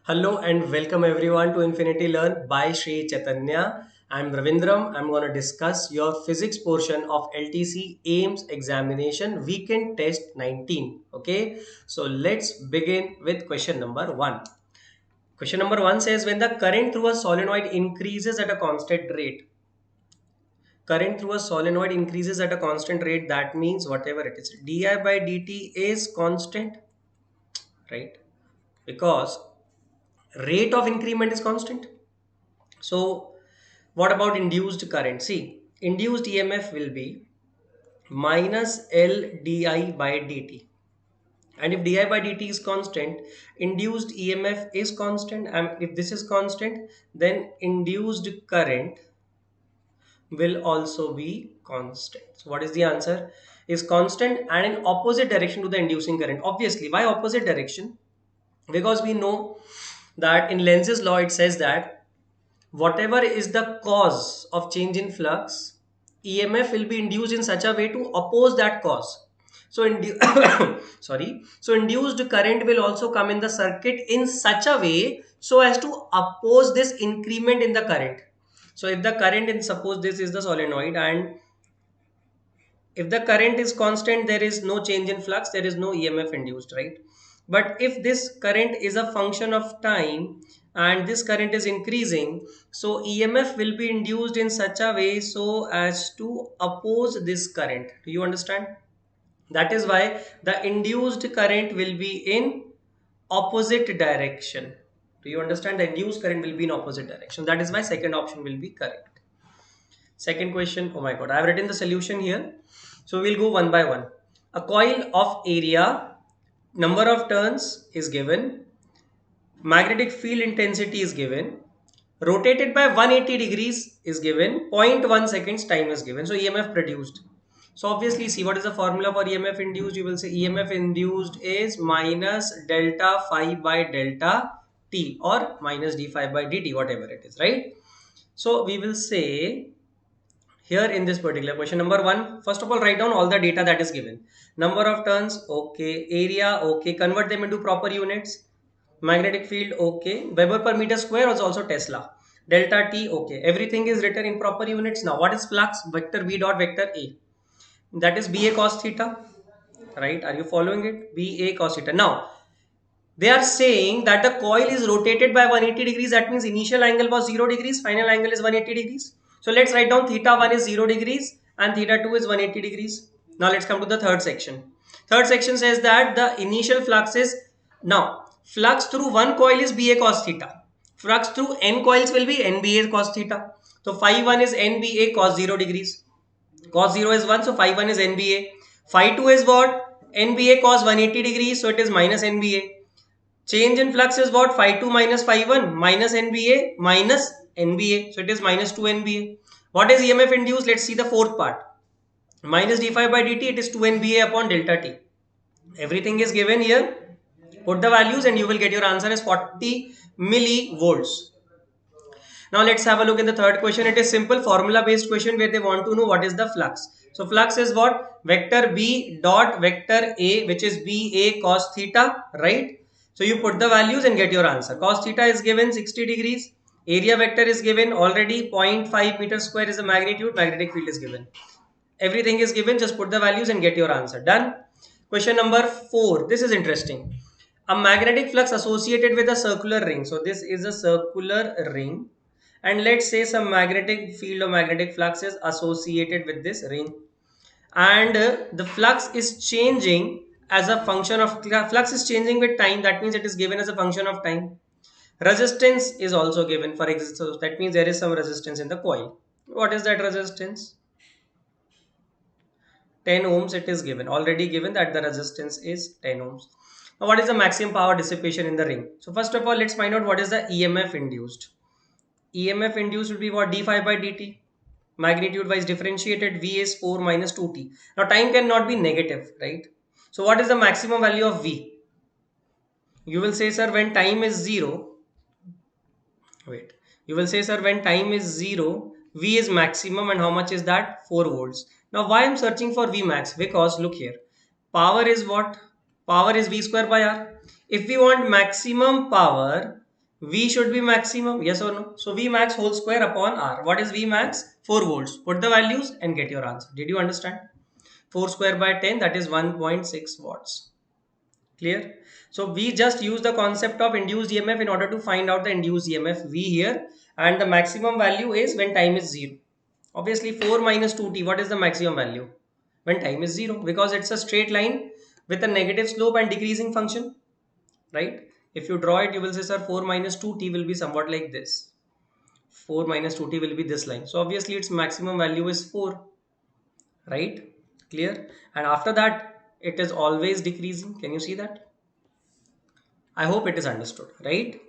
Hello and welcome everyone to Infinity Learn by Sri Chaitanya. I'm Ravindram. I'm going to discuss your physics portion of LTC AIMS examination weekend test 19. Okay, so let's begin with question number 1. Question number 1 says when the current through a solenoid increases at a constant rate. Current through a solenoid increases at a constant rate, that means whatever it is, di by dt is constant, right? Because rate of increment is constant. So what about induced current? See, induced EMF will be minus L di by dt. And if di by dt is constant, induced EMF is constant. And if this is constant, then induced current will also be constant. So what is the answer? Is constant and in opposite direction to the inducing current. Obviously, why opposite direction? Because we know that in Lenz's law it says that whatever is the cause of change in flux, EMF will be induced in such a way to oppose that cause. So, so induced current will also come in the circuit in such a way so as to oppose this increment in the current. So, if the current in suppose this is the solenoid, and if the current is constant, there is no change in flux, there is no EMF induced, right? But if this current is a function of time and this current is increasing, so EMF will be induced in such a way so as to oppose this current. Do you understand? That is why the induced current will be in opposite direction. Do you understand? The induced current will be in opposite direction. That is why second option will be correct. Second question, oh my god, I have written the solution here. So we'll go one by one. A coil of area, number of turns is given, magnetic field intensity is given, rotated by 180 degrees is given, zero point 0.1 seconds time is given. So EMF produced. So obviously see what is the formula for EMF induced. You will say EMF induced is minus delta phi by delta t or minus d phi by dt, whatever it is, right? So we will say here in this particular question number 1, first of all write down all the data that is given. Number of turns, okay. Area, okay. Convert them into proper units. Magnetic field, okay. Weber per meter square was also Tesla. Delta t, okay. Everything is written in proper units. Now what is flux? Vector v dot vector a, that is ba cos theta, right? Are you following it? Ba cos theta. Now they are saying that the coil is rotated by 180 degrees. That means initial angle was 0 degrees, final angle is 180 degrees. So let's write down theta 1 is 0 degrees and theta 2 is 180 degrees. Now let's come to the third section. Third section says that the initial flux is, now flux through one coil is BA cos theta. Flux through n coils will be NBA cos theta. So phi 1 is NBA cos 0 degrees. Cos 0 is 1, so phi 1 is NBA. Phi 2 is what? NBA cos 180 degrees, so it is minus NBA. Change in flux is what? Phi 2 minus phi 1 minus NBA minus NBA. So it is minus 2 NBA. What is EMF induced? Let's see the fourth part. Minus d phi by dt, it is 2 NBA upon delta t. Everything is given here. Put the values and you will get your answer as 40 millivolts. Now let's have a look in the third question. It is simple formula based question where they want to know what is the flux. So flux is what? Vector B dot vector A, which is BA cos theta, right? So you put the values and get your answer. Cos theta is given 60 degrees. Area vector is given already, 0.5 meter square is the magnitude. Magnetic field is given. Everything is given. Just put the values and get your answer. Done. Question number 4. This is interesting. A magnetic flux associated with a circular ring. So this is a circular ring. And let's say some magnetic field or magnetic flux is associated with this ring. And the flux is changing as a function of, flux is changing with time. That means it is given as a function of time. Resistance is also given for example. So that means there is some resistance in the coil. What is that resistance? 10 ohms it is given, already given that the resistance is 10 ohms. Now what is the maximum power dissipation in the ring? So first of all, let's find out what is the EMF induced. EMF induced will be what? D phi by dt. Magnitude wise differentiated, V is 4 minus 2t. Now time cannot be negative, right? So what is the maximum value of V? You will say, sir, when time is 0, wait, you will say, sir, when time is 0, V is maximum, and how much is that? 4 volts. Now why I'm searching for V max? Because look here, power is what? Power is V square by R. If we want maximum power, V should be maximum, yes or no? So V max whole square upon R. What is V max? 4 volts. Put the values and get your answer. Did you understand? 4 square by 10, that is 1.6 watts. Clear? So we just use the concept of induced EMF in order to find out the induced EMF V here, and the maximum value is when time is 0. Obviously 4 minus 2t, what is the maximum value? When time is 0, because it's a straight line with a negative slope and decreasing function, right? If you draw it, you will say, sir, 4 minus 2t will be somewhat like this. 4 minus 2t will be this line. So obviously its maximum value is 4, right? Clear? And after that, it is always decreasing. Can you see that? I hope it is understood, right?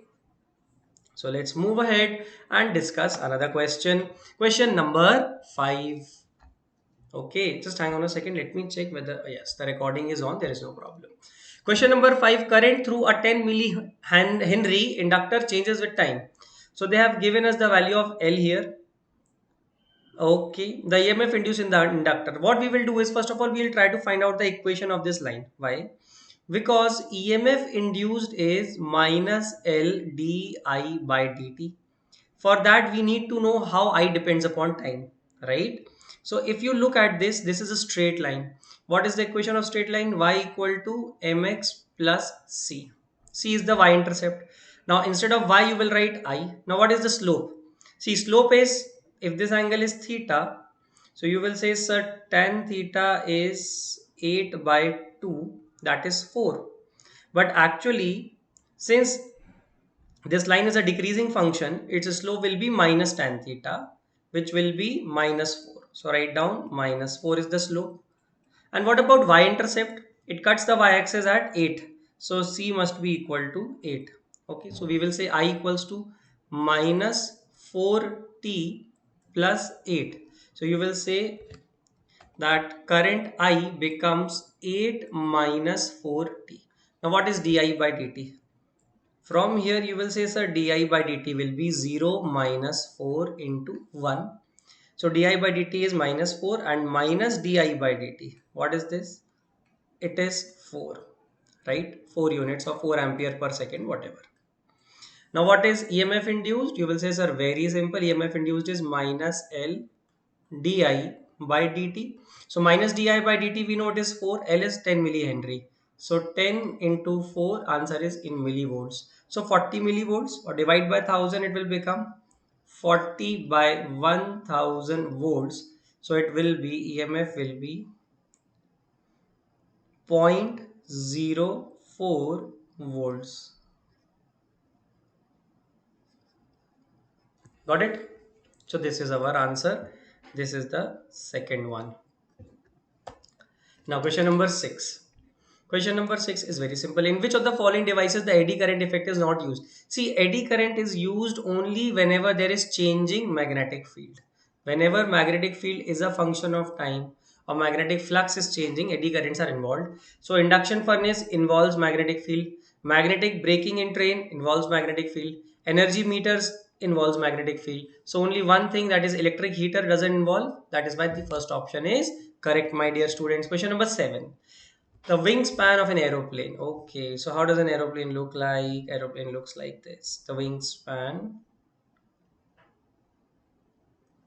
So let's move ahead and discuss another question. Question number 5. Okay, just hang on a second. Let me check whether, yes, the recording is on. There is no problem. Question number 5. Current through a 10 millihenry inductor changes with time. So they have given us the value of L here. Okay, the EMF induced in the inductor. What we will do is, first of all, we will try to find out the equation of this line. Why? Because EMF induced is minus L di by dt. For that, we need to know how I depends upon time, right? So if you look at this is a straight line. What is the equation of straight line? Y equal to mx plus c. C is the y-intercept. Now instead of y, you will write I. Now what is the slope? See, slope is, if this angle is theta, so you will say, sir, tan theta is 8 by 2, that is 4. But actually, since this line is a decreasing function, its slope will be minus tan theta, which will be minus 4. So write down minus 4 is the slope. And what about y-intercept? It cuts the y-axis at 8. So c must be equal to 8. Okay, so we will say I equals to minus 4t plus 8. So you will say that current I becomes 8 minus 4t. Now what is di by dt? From here you will say, sir, di by dt will be 0 minus 4 into 1. So di by dt is minus 4 and minus di by dt. What is this? It is 4, right? 4 units or 4 ampere per second, whatever. Now what is EMF induced? You will say, sir, very simple. EMF induced is minus L di by dt. So minus di by dt, we know it is 4. L is 10 millihenry. So 10 into 4, answer is in millivolts. So 40 millivolts, or divide by 1000, it will become 40 by 1000 volts. So it will be, EMF will be 0.04 volts. Got it? So this is our answer. This is the second one. Now question number 6. Question number 6 is very simple. In which of the following devices the eddy current effect is not used? See, eddy current is used only whenever there is changing magnetic field. Whenever magnetic field is a function of time or magnetic flux is changing, eddy currents are involved. So induction furnace involves magnetic field. Magnetic braking in train involves magnetic field. Energy meters involves magnetic field. So only one thing, that is electric heater, doesn't involve. That is why the first option is correct, my dear students. Question number 7. The wingspan of an aeroplane. Okay, so how does an aeroplane look like? Aeroplane looks like this. The wingspan.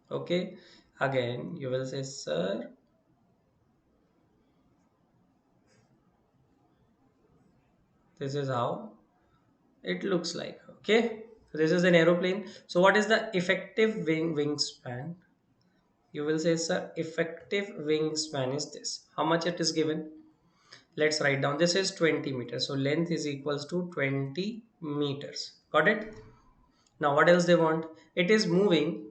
Okay, again you will say, sir, this is how it looks like. Okay, so this is an aeroplane. So what is the effective wingspan? You will say, sir, effective wingspan is this. How much it is given? Let's write down. This is 20 meters. So length is equals to 20 meters. Got it? Now what else they want? It is moving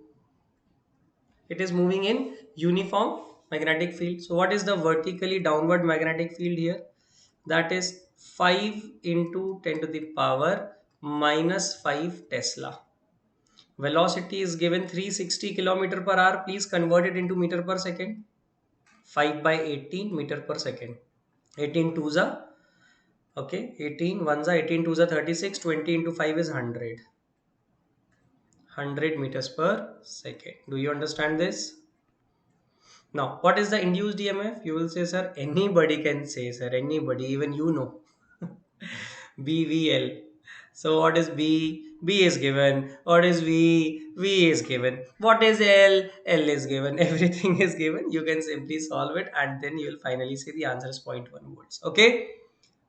in uniform magnetic field. So what is the vertically downward magnetic field here? That is 5 into 10 to the power minus 5 Tesla. Velocity is given 360 kilometer per hour. Please convert it into meter per second. 5 by 18 meter per second. 18 twos are, okay, 18 ones are, 18 twos are 36. 20 into 5 is 100. 100 meters per second. Do you understand this? Now, what is the induced EMF? You will say, sir, anybody can say, sir, anybody, even you know. BVL. So what is B? B is given. What is V? V is given. What is L? L is given. Everything is given. You can simply solve it and then you will finally see the answer is 0.1 volts. Okay?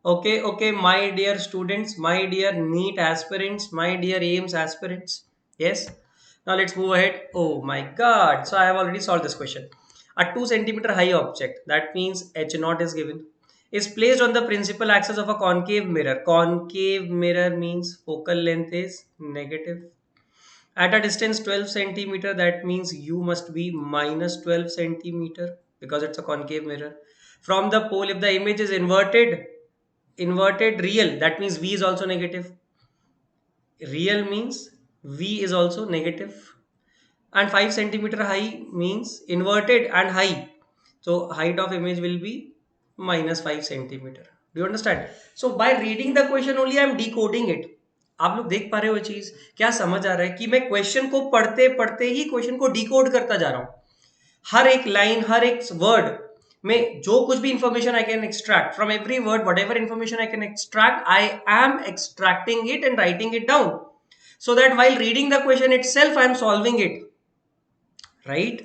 Okay, okay, my dear students, my dear NEET aspirants, my dear AIMS aspirants. Yes. Now let's move ahead. Oh my God. So I have already solved this question. A 2 centimeter high object, that means H naught is given, is placed on the principal axis of a concave mirror. Concave mirror means focal length is negative. At a distance 12 centimeter, that means U must be minus 12 centimeter because it's a concave mirror. From the pole, if the image is inverted real, that means V is also negative. Real means V is also negative. And 5 centimeter high means inverted and high. So height of image will be minus 5 centimeter. Do you understand? So by reading the question only I am decoding it. आप लोग देख पा रहे हो ये चीज क्या समझ आ रहा है कि मैं क्वेश्चन को पढ़ते पढ़ते ही क्वेश्चन को डिकोड करता जा रहा हूं. हर एक लाइन हर एक वर्ड में जो कुछ भी information I can extract from every word what ever information I can extract I am extracting it and writing it down so that while reading the question itself I am solving it, right?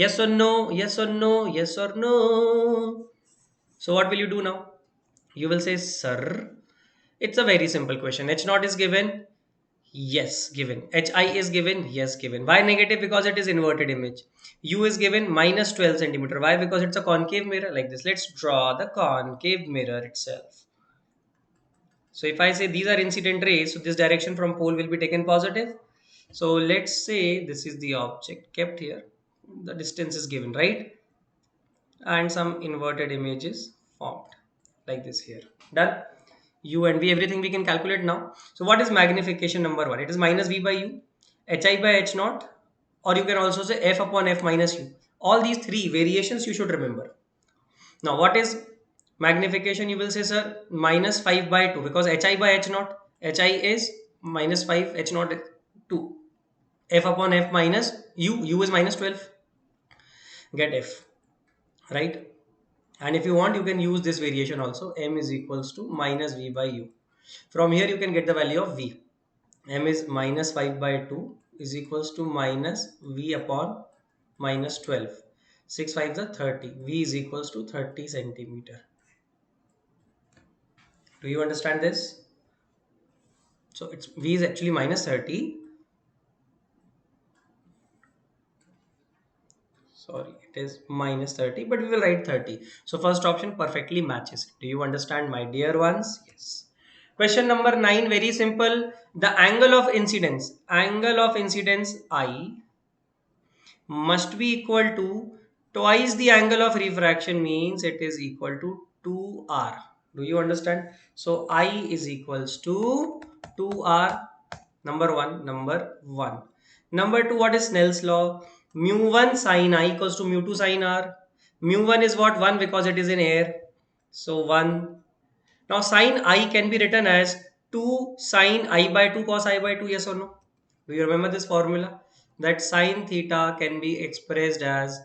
Yes or no, yes or no, yes or no. So what will you do now? You will say, sir, it's a very simple question. H naught is given. Yes, given. Hi is given. Yes, given. Why negative? Because it is inverted image. U is given minus 12 centimeter. Why? Because it's a concave mirror like this. Let's draw the concave mirror itself. So if I say these are incident rays, so this direction from pole will be taken positive. So let's say this is the object kept here. The distance is given, right? And some inverted images formed like this here. Done. U and V, everything we can calculate now. So what is magnification number one? It is minus V by U, Hi by H naught, or you can also say F upon F minus U. All these three variations you should remember. Now what is magnification? You will say, sir, minus 5 by 2 because Hi by H naught. Hi is minus 5, H naught is 2. F upon F minus U is minus 12. Get F, right? And if you want, you can use this variation also. M is equals to minus V by U. From here, you can get the value of V. M is minus 5 by 2 is equals to minus V upon minus 12. 6 5 is 30. V is equals to 30 centimeter. Do you understand this? So it's V is actually minus 30. Sorry, it is minus 30, but we will write 30. So first option perfectly matches. Do you understand, my dear ones? Yes. Question number 9, very simple. The angle of incidence I must be equal to twice the angle of refraction, means it is equal to 2r. Do you understand? So I is equals to 2r. Number one. Number two, what is Snell's law? Mu1 sin I equals to mu2 sin r. Mu1 is what? 1 because it is in air. So 1. Now sin I can be written as 2 sin I by 2 cos I by 2. Yes or no? Do you remember this formula? That sin theta can be expressed as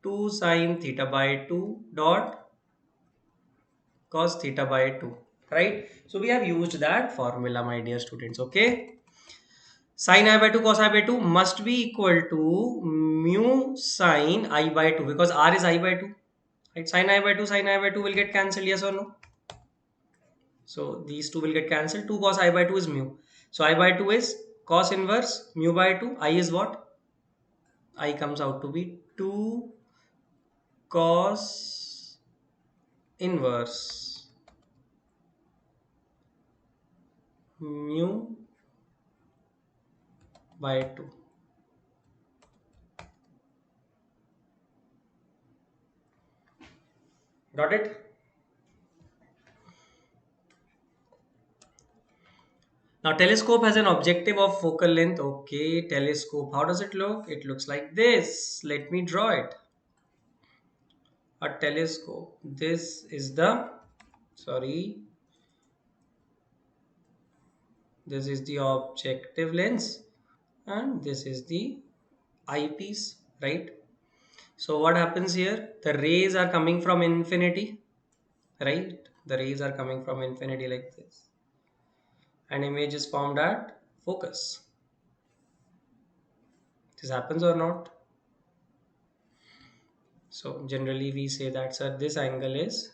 2 sin theta by 2 dot cos theta by 2. Right? So we have used that formula, my dear students. Okay? Sin I by 2 cos I by 2 must be equal to mu sin I by 2 because r is I by 2. Right? Sin I by 2, sin I by 2 will get cancelled. Yes or no? So these two will get cancelled. 2 cos I by 2 is mu. So I by 2 is cos inverse mu by 2. I is what? I comes out to be 2 cos inverse mu by 2. Got it? Now telescope has an objective of focal length. Okay, telescope. How does it look? It looks like this. Let me draw it. A telescope. This is the, sorry, this is the objective lens and this is the eyepiece, right? So what happens here? The rays are coming from infinity, right? The rays are coming from infinity like this. and image is formed at focus. This happens or not? So generally we say that, sir, this angle is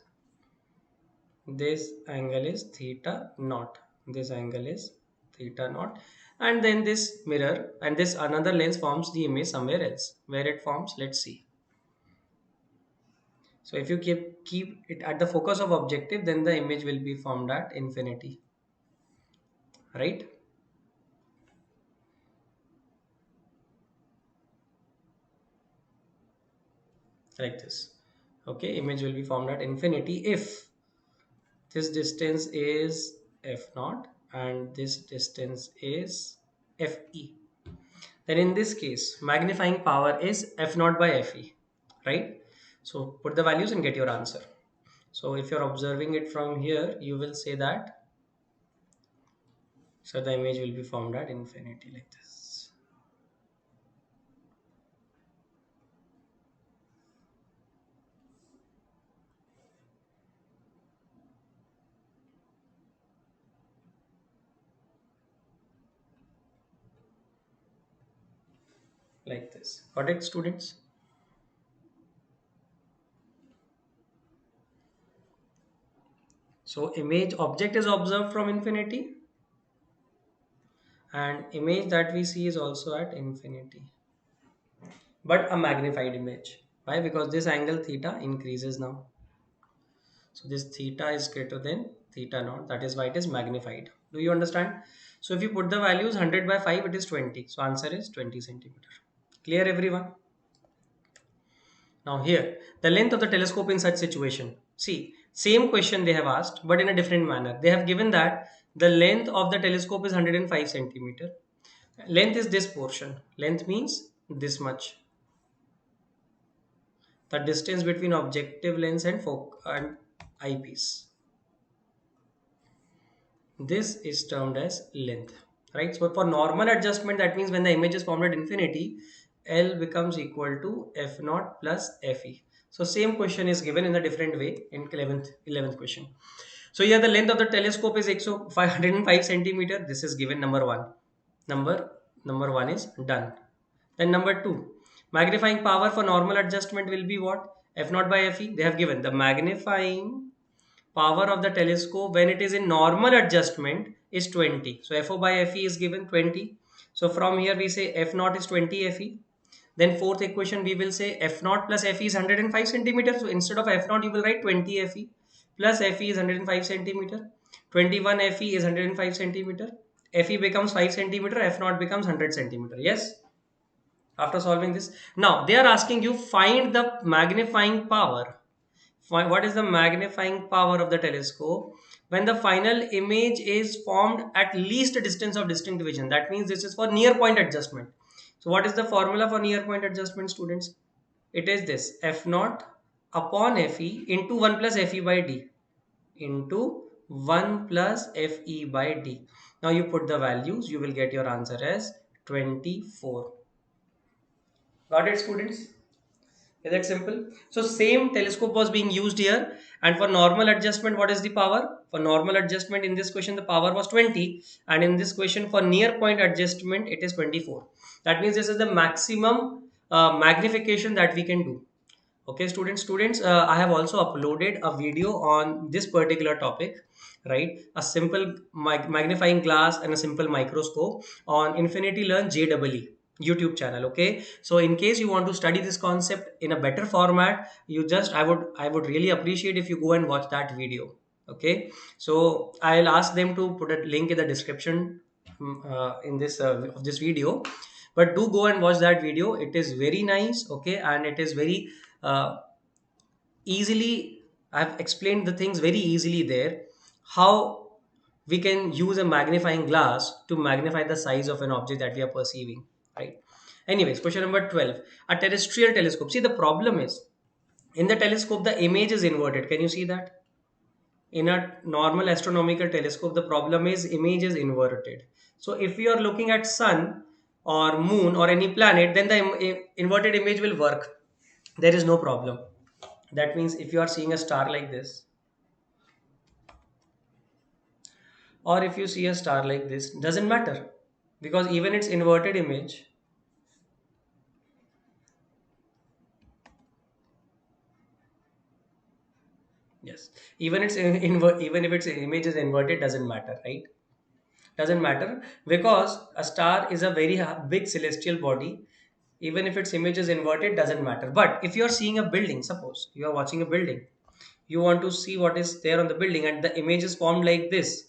theta naught. This angle is theta naught. And then this mirror and this another lens forms the image somewhere else. Where it forms, let's see. So if you keep it at the focus of objective, then the image will be formed at infinity, right? Like this. Okay, image will be formed at infinity if this distance is f naught and this distance is fe. Then in this case, magnifying power is f naught by fe, right? So put the values and get your answer. So if you're observing it from here, you will say that, so the image will be formed at infinity like this. Like this. Got it, students? So image object is observed from infinity and image that we see is also at infinity, but a magnified image. Why? Because this angle theta increases now. So this theta is greater than theta naught. That is why it is magnified. Do you understand? So if you put the values 100 by 5, it is 20. So answer is 20 centimeter. Clear everyone? Now here, the length of the telescope in such situation. See, same question they have asked, but in a different manner. They have given that the length of the telescope is 105 centimeter. Length is this portion. Length means this much. The distance between objective lens and eyepiece. This is termed as length, right? So for normal adjustment, that means when the image is formed at infinity, L becomes equal to F naught plus Fe. So same question is given in a different way in 11th question. So here the length of the telescope is 505 centimeter. This is given number one. Number one is done. Then number two, magnifying power for normal adjustment will be what? F naught by Fe. They have given the magnifying power of the telescope when it is in normal adjustment is 20. So FO by FE is given 20. So from here we say F naught is 20 FE. Then fourth equation we will say F naught plus FE is 105 centimeters. So instead of F naught you will write 20 FE plus FE is 105 centimeter. 21 FE is 105 centimeter. FE becomes 5 centimeter. F naught becomes 100 centimeter. Yes. After solving this, now they are asking you find the magnifying power. What is the magnifying power of the telescope when the final image is formed at least a distance of distinct vision? That means this is for near point adjustment. So what is the formula for near point adjustment, students? It is this f naught upon fe into 1 plus fe by d into 1 plus fe by d. Now you put the values, you will get your answer as 24. Got it, students? Is that simple? So same telescope was being used here, and for normal adjustment, what is the power? For normal adjustment in this question, the power was 20, and in this question for near point adjustment, it is 24. That means this is the maximum magnification that we can do. Okay, students, I have also uploaded a video on this particular topic, right? A simple magnifying glass and a simple microscope on Infinity Learn JEE YouTube channel. Okay, so in case you want to study this concept in a better format, you just I would really appreciate if you go and watch that video. Okay, so I'll ask them to put a link in the description in this of this video, but do go and watch that video. It is very nice. Okay, and it is very uh, easily, I've explained the things very easily there, how we can use a magnifying glass to magnify the size of an object that we are perceiving, right? Anyways, question number 12, a terrestrial telescope. See, the problem is in the telescope the image is inverted. Can you see that? In a normal astronomical telescope the problem is image is inverted. So if you are looking at sun or moon or any planet, then the inverted image will work. There is no problem. That means if you are seeing a star like this, or if you see a star like this, doesn't matter, because even its inverted image, yes, even even if its image is inverted, doesn't matter, right? Doesn't matter, because a star is a very big celestial body. Even if its image is inverted, doesn't matter. But if you are seeing a building, suppose you are watching a building, you want to see what is there on the building, and the image is formed like this,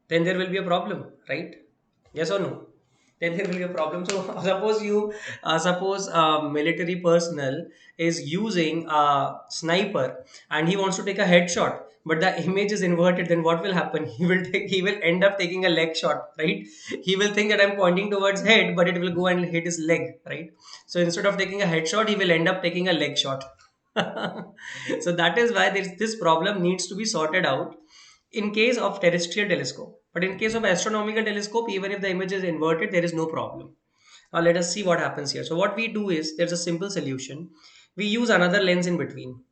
then there will be a problem, right? Yes or no? Then there will be a problem. So suppose a military personnel is using a sniper, and he wants to take a headshot, but the image is inverted, then what will happen? He will end up taking a leg shot, right? He will think that I'm pointing towards head, but it will go and hit his leg, right? So instead of taking a headshot, he will end up taking a leg shot. So that is why this problem needs to be sorted out in case of terrestrial telescope. But in case of astronomical telescope, even if the image is inverted, there is no problem. Now let us see what happens here. So what we do is, there's a simple solution. We use another lens in between,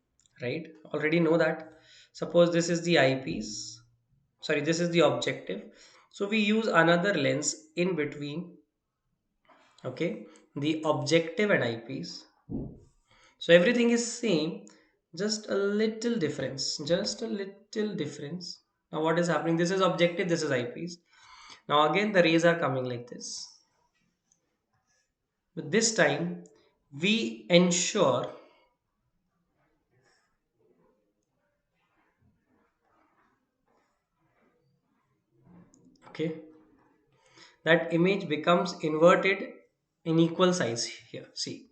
right? Already know that. Suppose this is the eyepiece. Sorry, this is the objective. So we use another lens in between, okay? The objective and eyepiece. So everything is same, just a little difference, just a little difference. Now what is happening? This is objective, this is eyepiece. Now again the rays are coming like this. But this time we ensure, okay, that image becomes inverted in equal size here. See.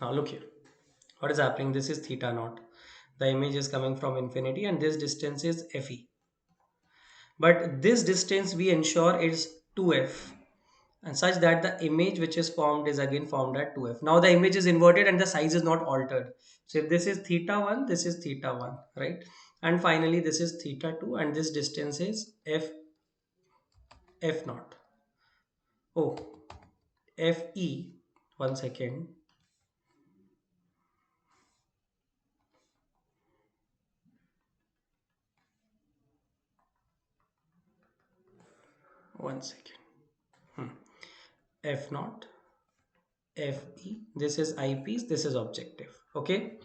Now look here. What is happening? This is theta naught. The image is coming from infinity, and this distance is Fe. But this distance we ensure is 2f, and such that the image which is formed is again formed at 2f. Now the image is inverted and the size is not altered. So if this is theta 1, this is theta 1, right? And finally this is theta 2, and this distance is f naught. Oh, fe, 1 second. One second. F naught, fe, this is eyepiece, this is objective. Okay.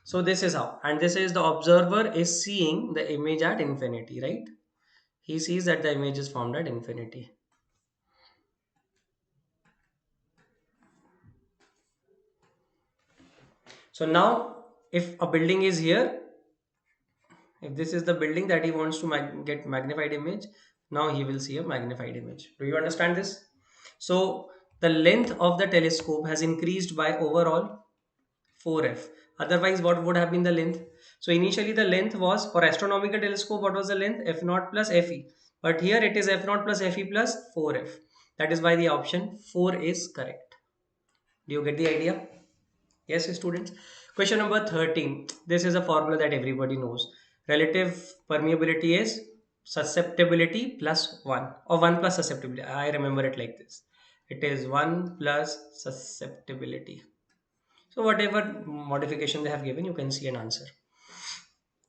So this is how, and this is the observer is seeing the image at infinity, right? He sees that the image is formed at infinity. So now if a building is here, if this is the building that he wants to get magnified image, now he will see a magnified image. Do you understand this? So the length of the telescope has increased by overall 4f. Otherwise, what would have been the length? So initially the length was, for astronomical telescope, what was the length? F naught plus Fe. But here it is F naught plus Fe plus 4f. That is why the option 4 is correct. Do you get the idea? Yes, students. Question number 13. This is a formula that everybody knows. Relative permeability is susceptibility plus 1, or 1 plus susceptibility. I remember it like this. It is 1 plus susceptibility. So whatever modification they have given, you can see an answer.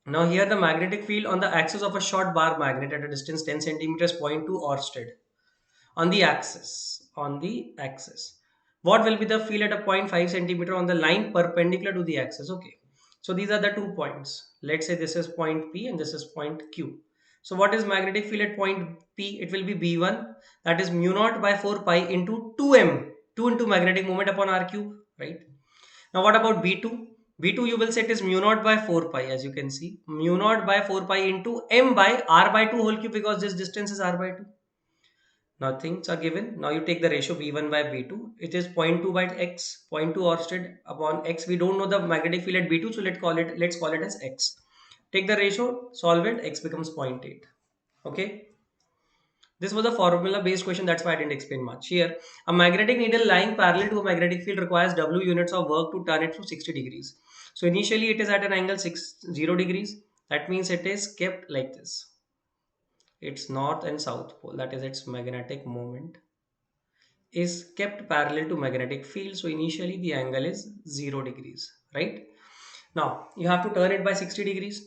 Now here the magnetic field on the axis of a short bar magnet at a distance 10 centimeters point to Orsted. On the axis, what will be the field at a point 5 centimeter on the line perpendicular to the axis? Okay, so these are the 2 points. Let's say this is point P and this is point Q. So what is magnetic field at point P? It will be B1, that is mu naught by 4 pi into 2m, 2 into magnetic moment upon r cube, right? Now what about B2? B2 you will say it is mu naught by 4 pi, as you can see, mu naught by 4 pi into m by r by 2 whole cube, because this distance is r by 2. Now things are given. Now you take the ratio B1 by B2. It is zero point 0.2 by x, zero point 0.2 Orsted upon x. We don't know the magnetic field at B2, so let's call it as x. Take the ratio, solve it, x becomes 0.8. Okay. This was a formula based question, that's why I didn't explain much. Here, a magnetic needle lying parallel to a magnetic field requires W units of work to turn it to 60 degrees. So initially it is at an angle 0 degrees. That means it is kept like this. Its north and south pole, that is its magnetic moment, is kept parallel to magnetic field. So initially the angle is 0 degrees, right? Now you have to turn it by 60 degrees.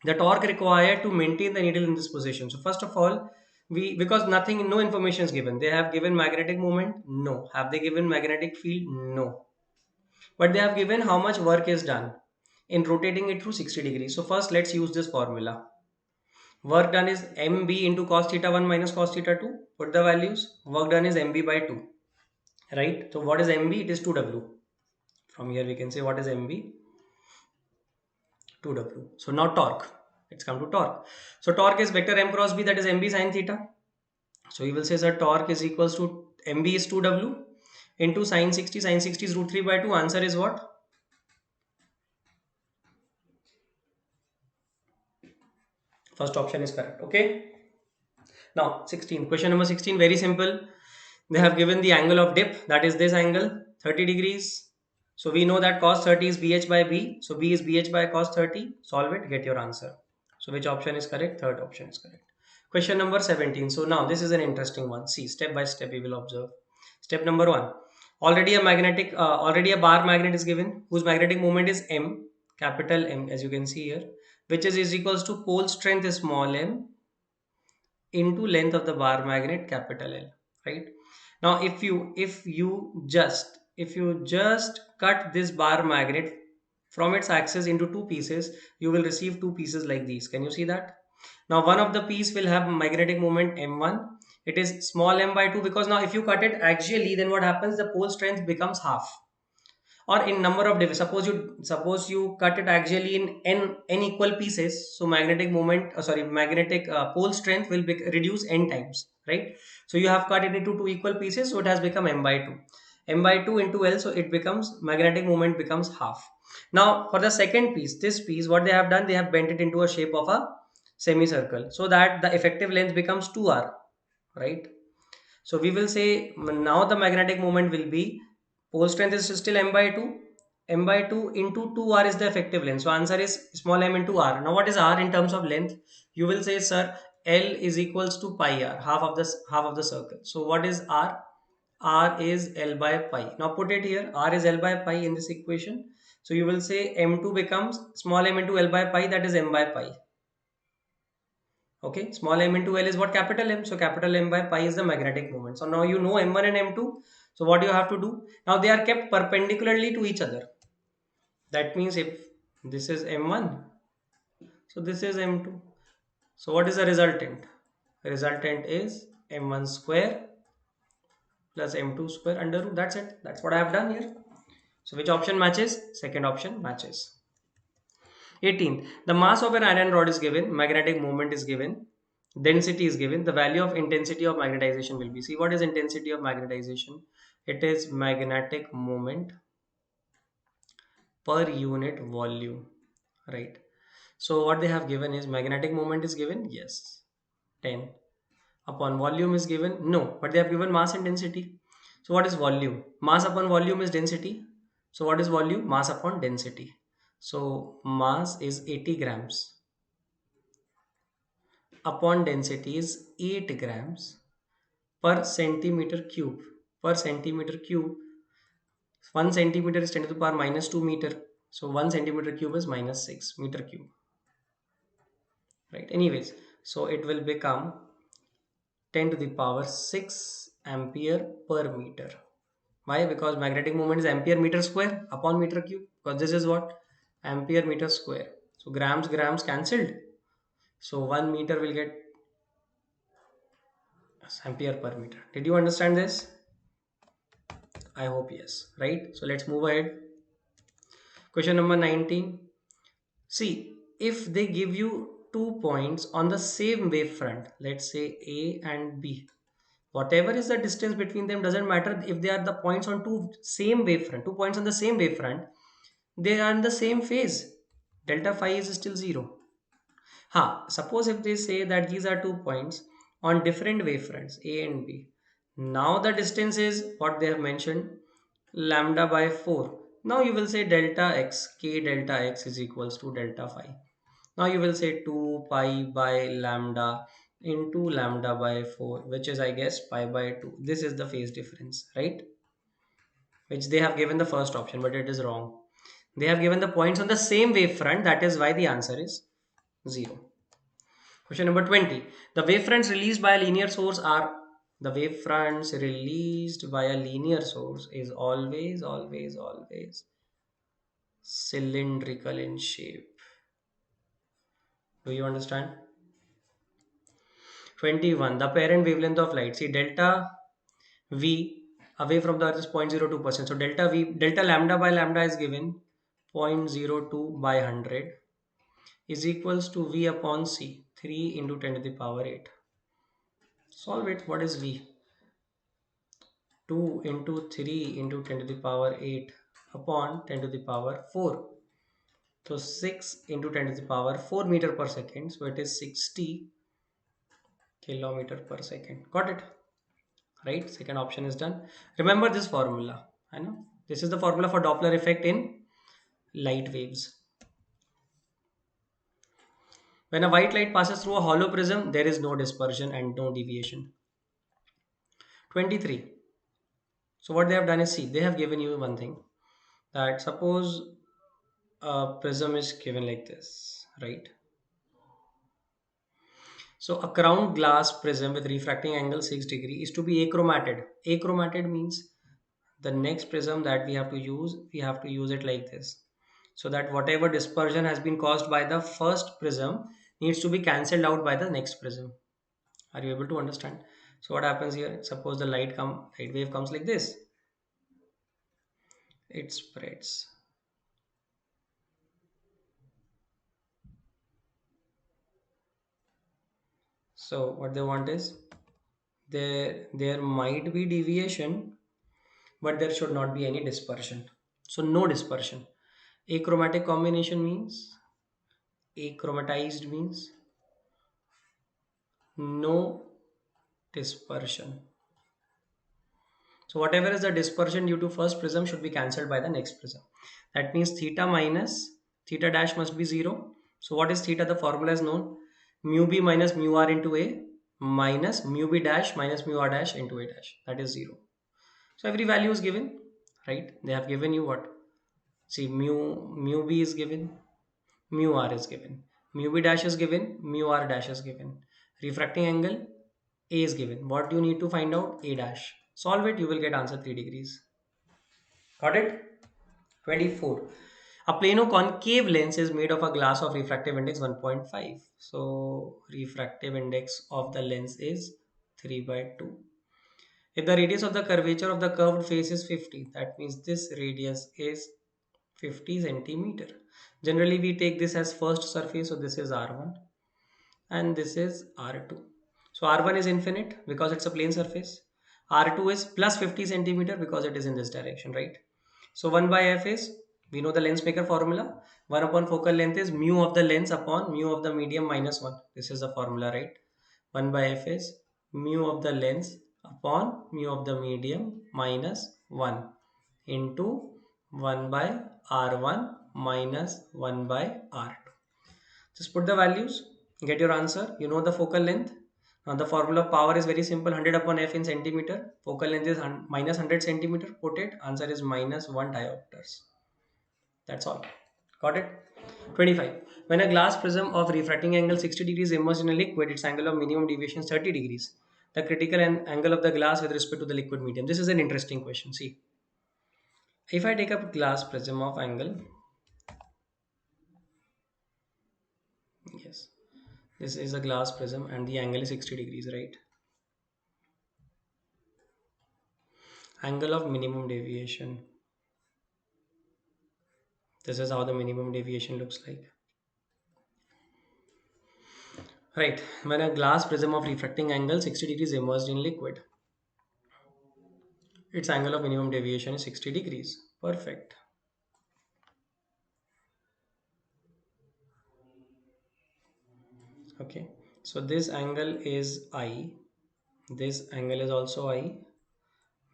The torque required to maintain the needle in this position. So first of all, we, because nothing, no information is given. They have given magnetic moment? No. Have they given magnetic field? No. But they have given how much work is done in rotating it through 60 degrees. So first let's use this formula. Work done is mb into cos theta 1 minus cos theta 2. Put the values. Work done is mb by 2. Right? So what is mb? It is 2w. From here we can say what is mb? 2w. So now torque. Let's come to torque. So torque is vector m cross b, that is mb sin theta. So we will say sir torque is equals to mb is 2w into sin 60. Sin 60 is root 3 by 2. Answer is what? First option is correct. Okay. Now 16. Question number 16. Very simple. They have given the angle of dip, that is this angle, 30 degrees. So we know that cos 30 is bh by b. So b is bh by cos 30. Solve it, get your answer. So which option is correct? Third option is correct. Question number 17. So now this is an interesting one. See, step by step we will observe. Step number 1. Already a bar magnet is given whose magnetic moment is m, capital M, as you can see here, which is equals to pole strength is small m into length of the bar magnet, capital L, right? Now if you just cut this bar magnet from its axis into two pieces, you will receive two pieces like these. Can you see that? Now one of the piece will have magnetic moment m1. It is small m by 2, because now if you cut it axially, then what happens? The pole strength becomes half, or in number of divisions. Suppose you cut it axially in n equal pieces, so magnetic moment, magnetic pole strength will be reduce n times, right? So you have cut it into two equal pieces, so it has become m by 2. M by 2 into L, so it becomes, magnetic moment becomes half. Now for the second piece, this piece, what they have done, they have bent it into a shape of a semicircle, so that the effective length becomes 2r, right? So we will say now the magnetic moment will be, pole strength is still m by 2. M by 2 into 2r is the effective length. So answer is small m into r. Now what is r in terms of length? You will say, sir, L is equals to pi r, half of the circle. So what is r? R is L by pi. Now put it here. R is L by pi in this equation. So you will say m2 becomes small m into L by pi, that is m by pi. Okay, small m into L is what? Capital M. So capital M by pi is the magnetic moment. So now you know m1 and m2. So what you have to do? Now they are kept perpendicularly to each other. That means if this is m1, so this is m2. So what is the resultant? The resultant is m1 square plus m2 square under root. That's it. That's what I have done here. So which option matches? Second option matches. 18. The mass of an iron rod is given, magnetic moment is given, density is given, the value of intensity of magnetization will be. See, what is intensity of magnetization? It is magnetic moment per unit volume, right? So what they have given is magnetic moment is given, yes, 10 upon volume is given, no, but they have given mass and density. So what is volume? Mass upon volume is density. So what is volume? Mass upon density. So mass is 80 grams upon density is 8 grams per centimeter cube. Per centimeter cube, 1 centimeter is 10 to the power minus 2 meter. So 1 centimeter cube is minus 6 meter cube. Right. Anyways, so it will become 10 to the power 6 ampere per meter. Why? Because magnetic moment is ampere meter square upon meter cube. Because this is what? Ampere meter square. So grams cancelled. So 1 meter will get ampere per meter. Did you understand this? I hope yes, right? So let's move ahead. Question number 19. See, if they give you 2 points on the same wavefront, let's say A and B, whatever is the distance between them doesn't matter. If they are the points on same wavefront, 2 points on the same wavefront, they are in the same phase. Delta phi is still 0. Suppose if they say that these are 2 points on different wavefronts A and B. Now the distance is what they have mentioned, lambda by 4. Now you will say delta x, k delta x is equals to delta phi. Now you will say 2 pi by lambda into lambda by 4, which is I guess pi by 2. This is the phase difference, right? Which they have given the first option, but it is wrong. They have given the points on the same wavefront. That is why the answer is 0. Question number 20. The wavefronts released by a linear source are the wavefronts released by a linear source is always cylindrical in shape. Do you understand? 21. The parent wavelength of light. See, delta V away from the earth is 0.02%. So delta V, delta lambda by lambda is given 0.02 by 100 is equals to V upon C, 3 into 10 to the power 8. Solve it. What is V? 2 into 3 into 10 to the power 8 upon 10 to the power 4. So 6 into 10 to the power 4 meter per second. So it is 60 kilometer per second. Got it? Right? Second option is done. Remember this formula. I know this is the formula for Doppler effect in light waves. When a white light passes through a hollow prism, there is no dispersion and no deviation. 23. So what they have done is, see, they have given you one thing, that suppose a prism is given like this, right? So a crown glass prism with refracting angle 6 degree is to be achromated. Achromated means the next prism that we have to use it like this, so that whatever dispersion has been caused by the first prism needs to be cancelled out by the next prism. Are you able to understand? So what happens here? Suppose the light wave comes like this. It spreads. So what they want is, there might be deviation, but there should not be any dispersion. So no dispersion. Achromatic combination means, achromatized means no dispersion. So whatever is the dispersion due to first prism should be cancelled by the next prism. That means theta minus theta dash must be 0. So what is theta? The formula is known. Mu b minus mu r into a minus mu b dash minus mu r dash into a dash. That is 0. So every value is given, right? They have given you what? See, mu b is given, mu r is given, mu b dash is given, mu r dash is given. Refracting angle a is given. What do you need to find out? A dash. Solve it, you will get answer 3 degrees. Got it? 24. A plano concave lens is made of a glass of refractive index 1.5. So refractive index of the lens is 3 by 2. If the radius of the curvature of the curved face is 50, that means this radius is 50 centimeter. Generally we take this as first surface, so this is R1 and this is R2. So R1 is infinite because it's a plane surface. R2 is plus 50 centimeter because it is in this direction, right? So 1 by f is, we know the lens maker formula. 1 upon focal length is mu of the lens upon mu of the medium minus 1. This is the formula, right? 1 by f is mu of the lens upon mu of the medium minus 1 into 1 by R1 minus 1 by R2. Just put the values, get your answer. You know the focal length. Now the formula of power is very simple, 100 upon f in centimeter. Focal length is minus 100 centimeter. Put it, answer is minus 1 diopters. That's all. Got it? 25. When a glass prism of refracting angle 60 degrees immersed in a liquid, its angle of minimum deviation is 30 degrees. The critical angle of the glass with respect to the liquid medium. This is an interesting question. See, if I take a glass prism of angle, yes, this is a glass prism and the angle is 60 degrees, right? Angle of minimum deviation. This is how the minimum deviation looks like. Right, when a glass prism of refracting angle 60 degrees immersed in liquid, its angle of minimum deviation is 60 degrees. Perfect. Okay, so this angle is I, this angle is also I,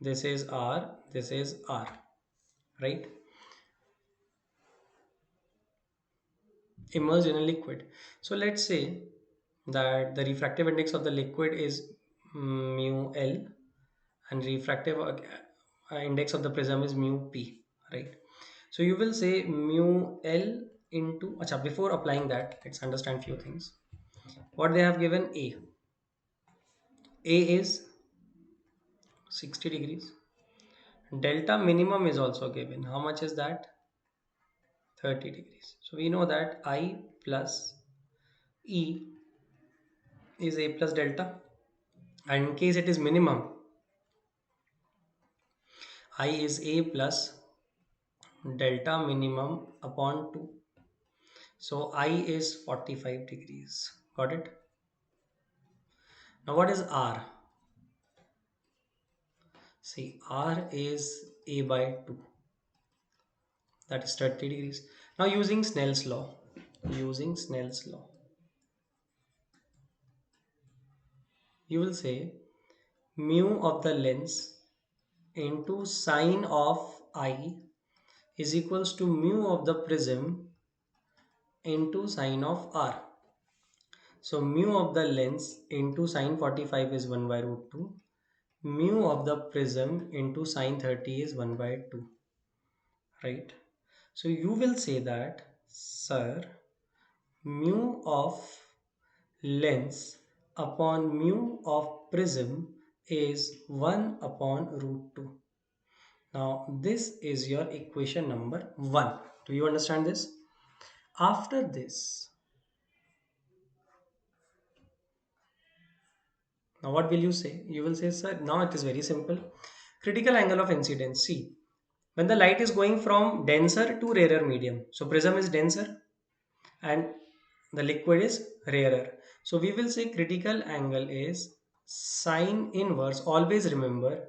this is R, this is R, right? Immersed in a liquid. So let's say that the refractive index of the liquid is mu L and refractive index of the prism is mu P, right? So you will say mu L into, acha, before applying that, let's understand few things. What they have given, A is 60 degrees. Delta minimum is also given. How much is that? 30 degrees. So we know that I plus E is A plus delta. And in case it is minimum, I is A plus delta minimum upon 2. So I is 45 degrees. Got it? Now what is R? See, R is A by 2. That is 30 degrees. Now using Snell's law, you will say mu of the lens into sine of I is equals to mu of the prism into sine of R. So mu of the lens into sine 45 is 1 by root 2. Mu of the prism into sine 30 is 1 by 2. Right? So you will say that, sir, mu of lens upon mu of prism is 1 upon root 2. Now this is your equation number 1. Do you understand this? After this, now what will you say? You will say, sir, now it is very simple. Critical angle of incidence. See, when the light is going from denser to rarer medium, so prism is denser and the liquid is rarer. So we will say critical angle is sine inverse. Always remember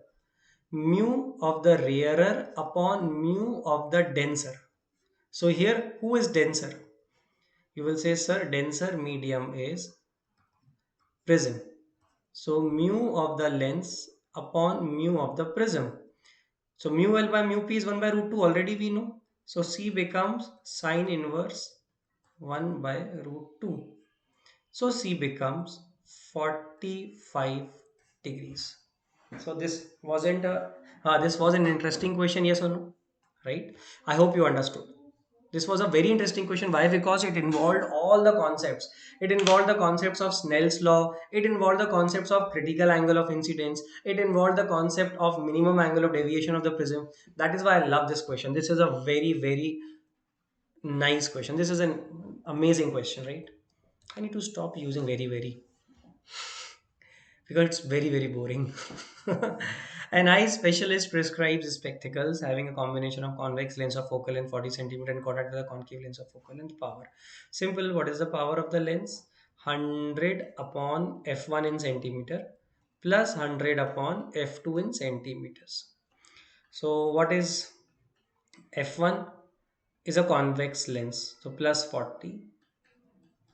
mu of the rarer upon mu of the denser. So here, who is denser? You will say, sir, denser medium is prism. So mu of the lens upon mu of the prism. So mu L by mu P is 1 by root 2. Already we know. So C becomes sine inverse 1 by root 2. So C becomes 45 degrees. So this was an interesting question, yes or no? Right? I hope you understood. This was a very interesting question. Why? Because it involved all the concepts. It involved the concepts of Snell's law. It involved the concepts of critical angle of incidence. It involved the concept of minimum angle of deviation of the prism. That is why I love this question. This is a very, very nice question. This is an amazing question, right? I need to stop using very, very, because it's very, very boring. An eye specialist prescribes spectacles having a combination of convex lens of focal length 40 centimeter and contact with a concave lens of focal length. Power. Simple. What is the power of the lens? 100 upon f1 in centimeter plus 100 upon f2 in centimeters. So what is f1? Is a convex lens. So plus 40.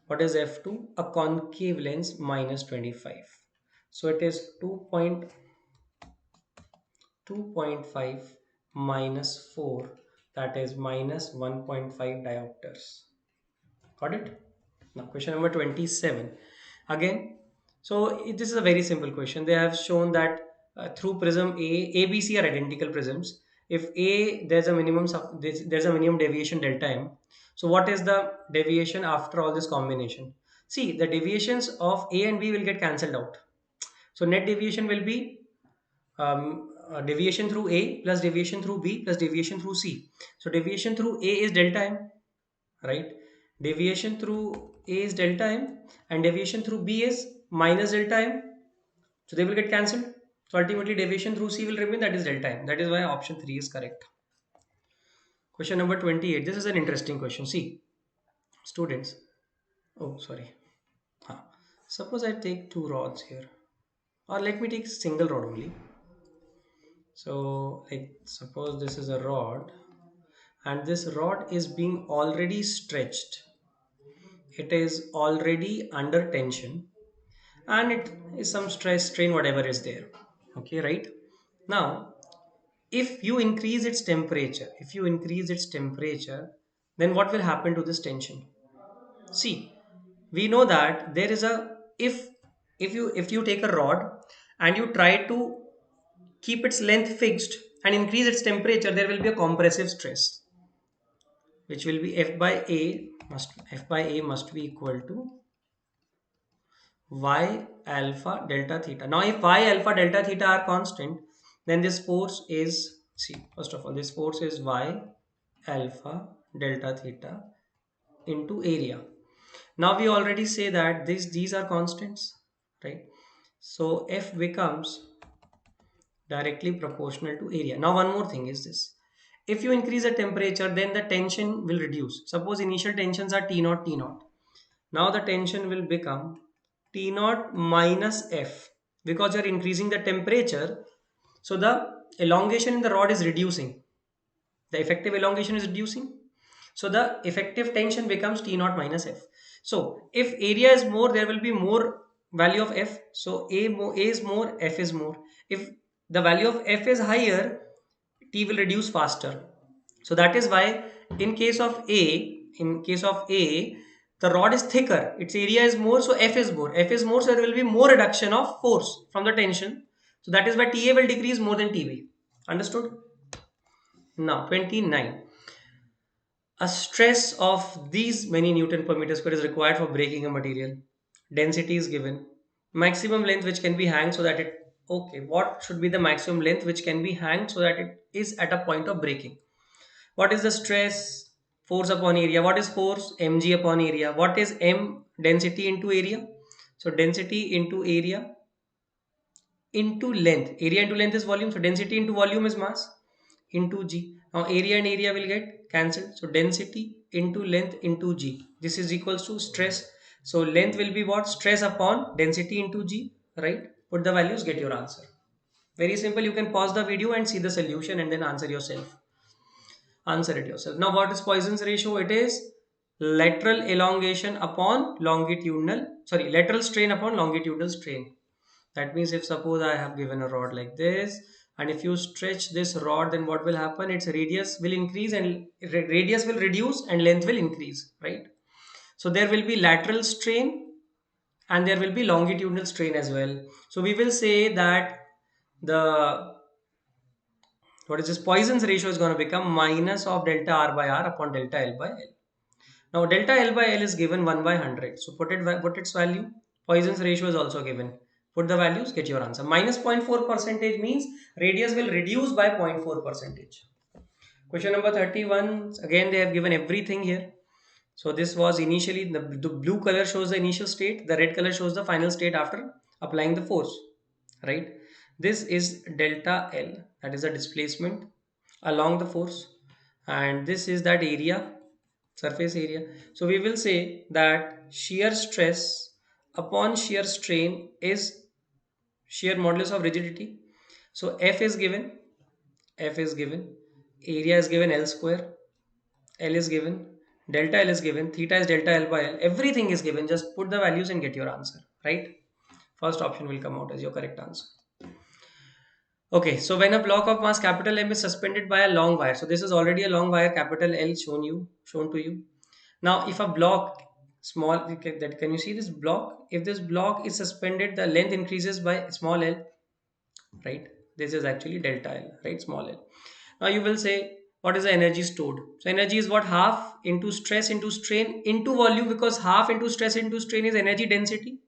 What is f2? A concave lens minus 25. So it is 2.5 minus 4, that is minus 1.5 diopters. Got it? Now question number 27. Again, so this is a very simple question. They have shown that through prism A, B, C are identical prisms. If A, there's a minimum deviation delta M. So what is the deviation after all this combination? See, the deviations of A and B will get cancelled out. So net deviation will be deviation through A plus deviation through B plus deviation through C. So deviation through A is delta M, right? Deviation through A is delta M and deviation through B is minus delta M. So they will get cancelled. So ultimately deviation through C will remain, that is delta M. That is why option 3 is correct. Question number 28. This is an interesting question. See, students. Oh, sorry. Suppose I take two rods here. Or let me take single rod only. So like suppose this is a rod and this rod is being already stretched. It is already under tension and it is some stress, strain, whatever is there. Okay, right? Now, if you increase its temperature, then what will happen to this tension? See, we know that there is a, if you take a rod and you try to keep its length fixed and increase its temperature, there will be a compressive stress. which will be F by A must be equal to y alpha delta theta. Now, if y alpha delta theta are constant, then this force is, see, first of all, this force is y alpha delta theta into area. Now we already say that these are constants, right? So F becomes directly proportional to area. Now one more thing is this. If you increase the temperature, then the tension will reduce. Suppose initial tensions are T naught, T naught. Now the tension will become T naught minus F because you're increasing the temperature. So the elongation in the rod is reducing. The effective elongation is reducing. So the effective tension becomes T naught minus F. So if area is more, there will be more value of F. So A is more, F is more. If the value of F is higher, T will reduce faster. So that is why in case of A, the rod is thicker, its area is more, so F is more. F is more, so there will be more reduction of force from the tension. So that is why TA will decrease more than TB. Understood? Now 29. A stress of these many Newton per meter square is required for breaking a material. Density is given. Maximum length which can be hanged so that it, okay, what should be the maximum length which can be hanged so that it is at a point of breaking? What is the stress? Force upon area. What is force? Mg upon area. What is M? Density into area. So density into area into length. Area into length is volume. So density into volume is mass into G. Now area and area will get cancelled. So density into length into G. This is equals to stress. So length will be what? Stress upon density into G. Right? Put the values, get your answer. Very simple. You can pause the video and see the solution and then answer yourself. Answer it yourself. Now what is Poisson's ratio? It is lateral elongation upon longitudinal, sorry, lateral strain upon longitudinal strain. That means if suppose I have given a rod like this, and if you stretch this rod, then what will happen? Its radius will increase and radius will reduce and length will increase, right? So there will be lateral strain and there will be longitudinal strain as well. So we will say that the, what is this, Poisson's ratio is going to become minus of delta R by R upon delta L by L. Now delta L by L is given 1 by 100. So put its value. Poisson's ratio is also given. Put the values, get your answer. Minus 0.4 percentage means radius will reduce by 0.4 percentage. Question number 31. Again, they have given everything here. So this was initially, the blue color shows the initial state. The red color shows the final state after applying the force. Right? This is delta L. That is the displacement along the force. And this is that area, surface area. So we will say that shear stress upon shear strain is shear modulus of rigidity. So F is given, area is given L square, L is given, delta L is given, theta is delta L by L. Everything is given. Just put the values and get your answer, right? First option will come out as your correct answer. Okay, so when a block of mass capital M is suspended by a long wire, so this is already a long wire capital L shown to you. Now, if a block small, that can you see this block? If this block is suspended, the length increases by small l, right? This is actually delta L, right? Small l. Now you will say, what is the energy stored? So energy is what? Half into stress into strain into volume, because half into stress into strain is energy density.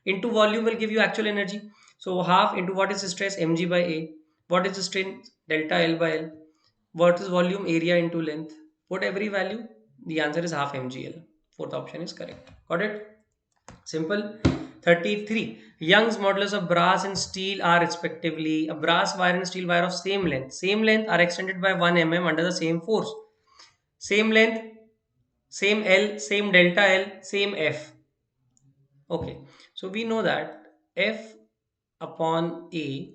Into volume will give you actual energy. So half into what is the stress? Mg by A. What is the strain? Delta L by L. What is volume? Area into length. Put every value. The answer is half mgl. Fourth option is correct. Got it? Simple. 33. Young's modulus of brass and steel are respectively a brass wire and steel wire of same length. Same length are extended by 1 mm under the same force. Same length, same L, same delta L, same F. Okay. So we know that F upon A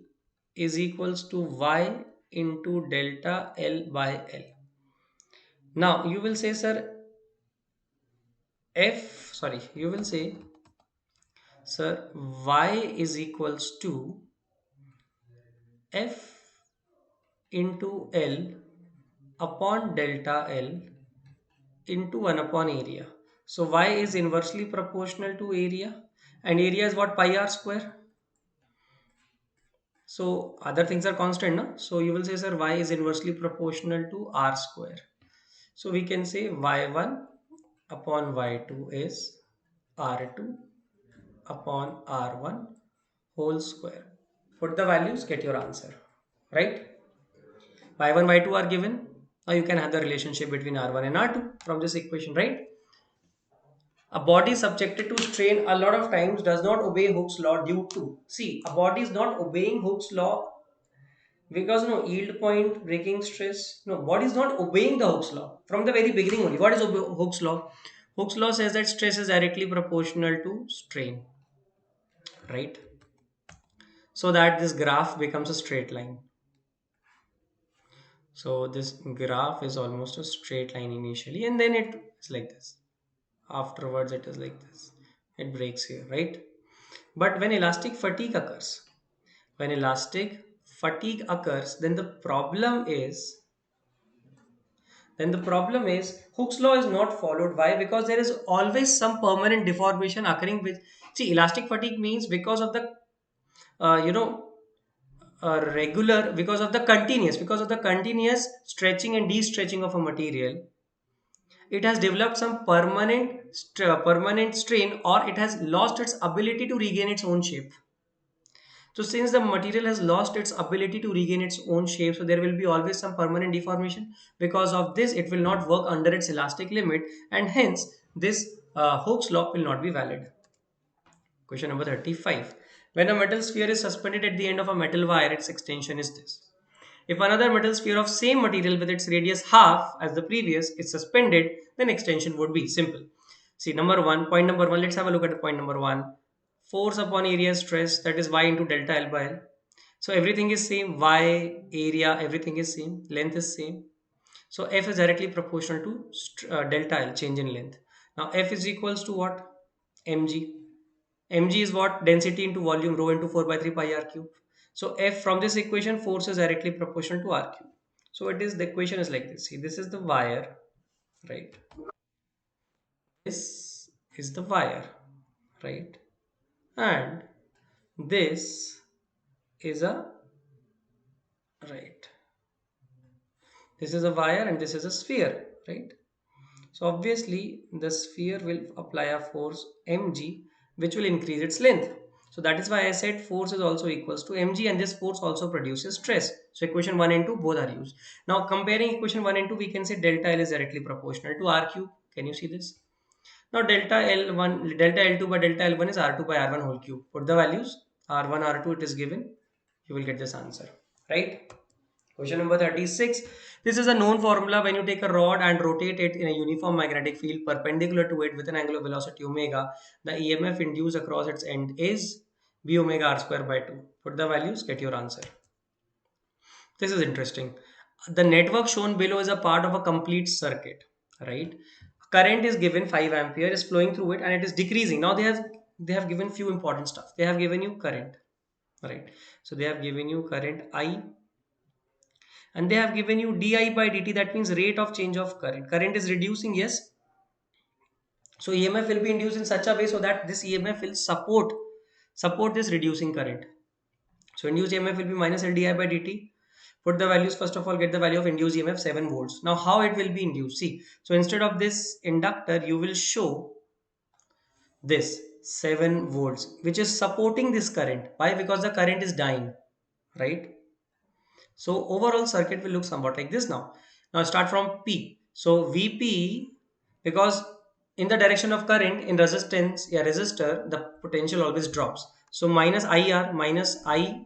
is equals to Y into delta L by L. Now you will say, sir, you will say, sir, Y is equals to F into L upon delta L into 1 upon area. So Y is inversely proportional to area, and area is what? Pi r square. So other things are constant, no? So you will say, sir, Y is inversely proportional to r square. So we can say y1 upon y2 is r2 upon r1 whole square. Put the values, get your answer, right? Y1, y2 are given. Now you can have the relationship between r1 and r2 from this equation, right? A body subjected to strain a lot of times does not obey Hooke's law due to, see, a body is not obeying Hooke's law because no yield point, breaking stress, no, body is not obeying the Hooke's law from the very beginning only. What is Hooke's law? Hooke's law says that stress is directly proportional to strain, right? So that this graph becomes a straight line. So this graph is almost a straight line initially, and then it is like this. Afterwards, it is like this. It breaks here, right? But when elastic fatigue occurs, when elastic fatigue occurs, then the problem is Hooke's law is not followed. Why? Because there is always some permanent deformation occurring with, see, elastic fatigue means because of the uh, you know regular, because of the continuous stretching and de-stretching of a material, it has developed some permanent strain, or it has lost its ability to regain its own shape. So since the material has lost its ability to regain its own shape, so there will be always some permanent deformation. Because of this, it will not work under its elastic limit, and hence this Hooke's law will not be valid. Question number 35. When a metal sphere is suspended at the end of a metal wire, its extension is this. If another metal sphere of same material with its radius half as the previous is suspended, then extension would be simple. See, point number one, let's have a look at the point number one. Force upon area stress, that is y into delta L by L. So everything is same, y, area, everything is same, length is same. So F is directly proportional to delta L, change in length. Now F is equals to what? mg. Mg is what? Density into volume, rho into 4 by 3 pi r cube. So F from this equation, force is directly proportional to r cube. So it is, the equation is like this. See, this is the wire, right? This is the wire, right? And this is a, right? This is a wire and this is a sphere, right? So obviously the sphere will apply a force mg, which will increase its length. So that is why I said force is also equals to mg, and this force also produces stress. So equation 1 and 2 both are used. Now comparing equation 1 and 2, we can say delta L is directly proportional to r cube. Can you see this? Now delta L1, delta L2 by delta L1 is R2 by R1 whole cube. Put the values, R1, R2 it is given. You will get this answer, right? Question number 36. This is a known formula. When you take a rod and rotate it in a uniform magnetic field perpendicular to it with an angular velocity omega, the EMF induced across its end is b omega r square by 2. Put the values, get your answer. This is interesting. The network shown below is a part of a complete circuit, right? Current is given 5 ampere is flowing through it and it is decreasing. Now they have given few important stuff. They have given you current, right? So they have given you current I, and they have given you di by dt, that means rate of change of current is reducing, yes. So EMF will be induced in such a way so that this EMF will support this reducing current. So induced EMF will be minus LDI by dt. Put the values, first of all get the value of induced EMF 7 volts. Now how it will be induced, see, so instead of this inductor you will show this 7 volts which is supporting this current. Why? Because the current is dying, right? So overall circuit will look somewhat like this now. Now start from P. So Vp, because in the direction of current in resistance, yeah, resistor, the potential always drops. So minus IR minus I,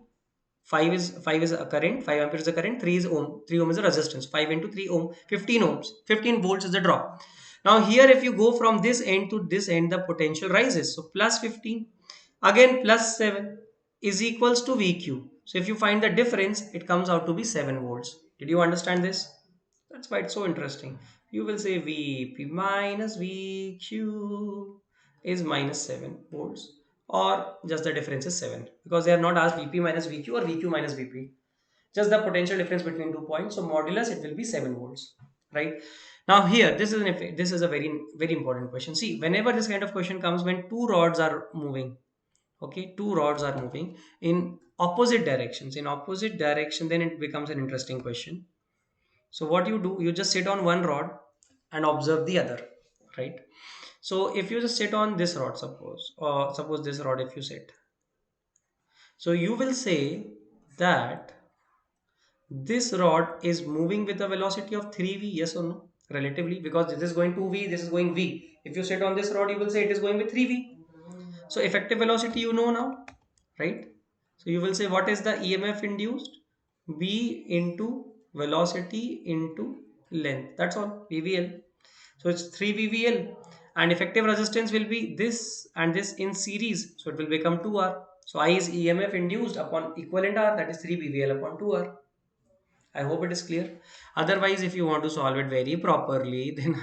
5 is a current, 5 ampere is a current, 3 is ohm, 3 ohm is a resistance, 5 into 3 ohm, 15 ohms, 15 volts is the drop. Now here if you go from this end to this end, the potential rises. So plus 15, again plus 7 is equals to VQ. So if you find the difference, it comes out to be 7 volts. Did you understand this? That's why it's so interesting. You will say Vp minus VQ is minus 7 volts, or just the difference is 7, because they have not asked Vp minus VQ or VQ minus Vp, just the potential difference between 2 points. So modulus it will be 7 volts, right? Now here this is a very very important question. See, whenever this kind of question comes, when two rods are moving, okay, two rods are moving in opposite directions, then it becomes an interesting question. So what you do, you just sit on one rod and observe the other, right? So if you just sit on this rod, suppose, or suppose this rod, if you sit, so you will say that this rod is moving with a velocity of 3v, yes or no? Relatively, because this is going 2v, this is going v. If you sit on this rod, you will say it is going with 3v. So effective velocity you know now, right? So you will say what is the EMF induced? B into velocity into length. That's all, VVL. So it's 3 VVL, and effective resistance will be this and this in series. So it will become 2R. So I is EMF induced upon equivalent R, that is 3 VVL upon 2R. I hope it is clear. Otherwise, if you want to solve it very properly, then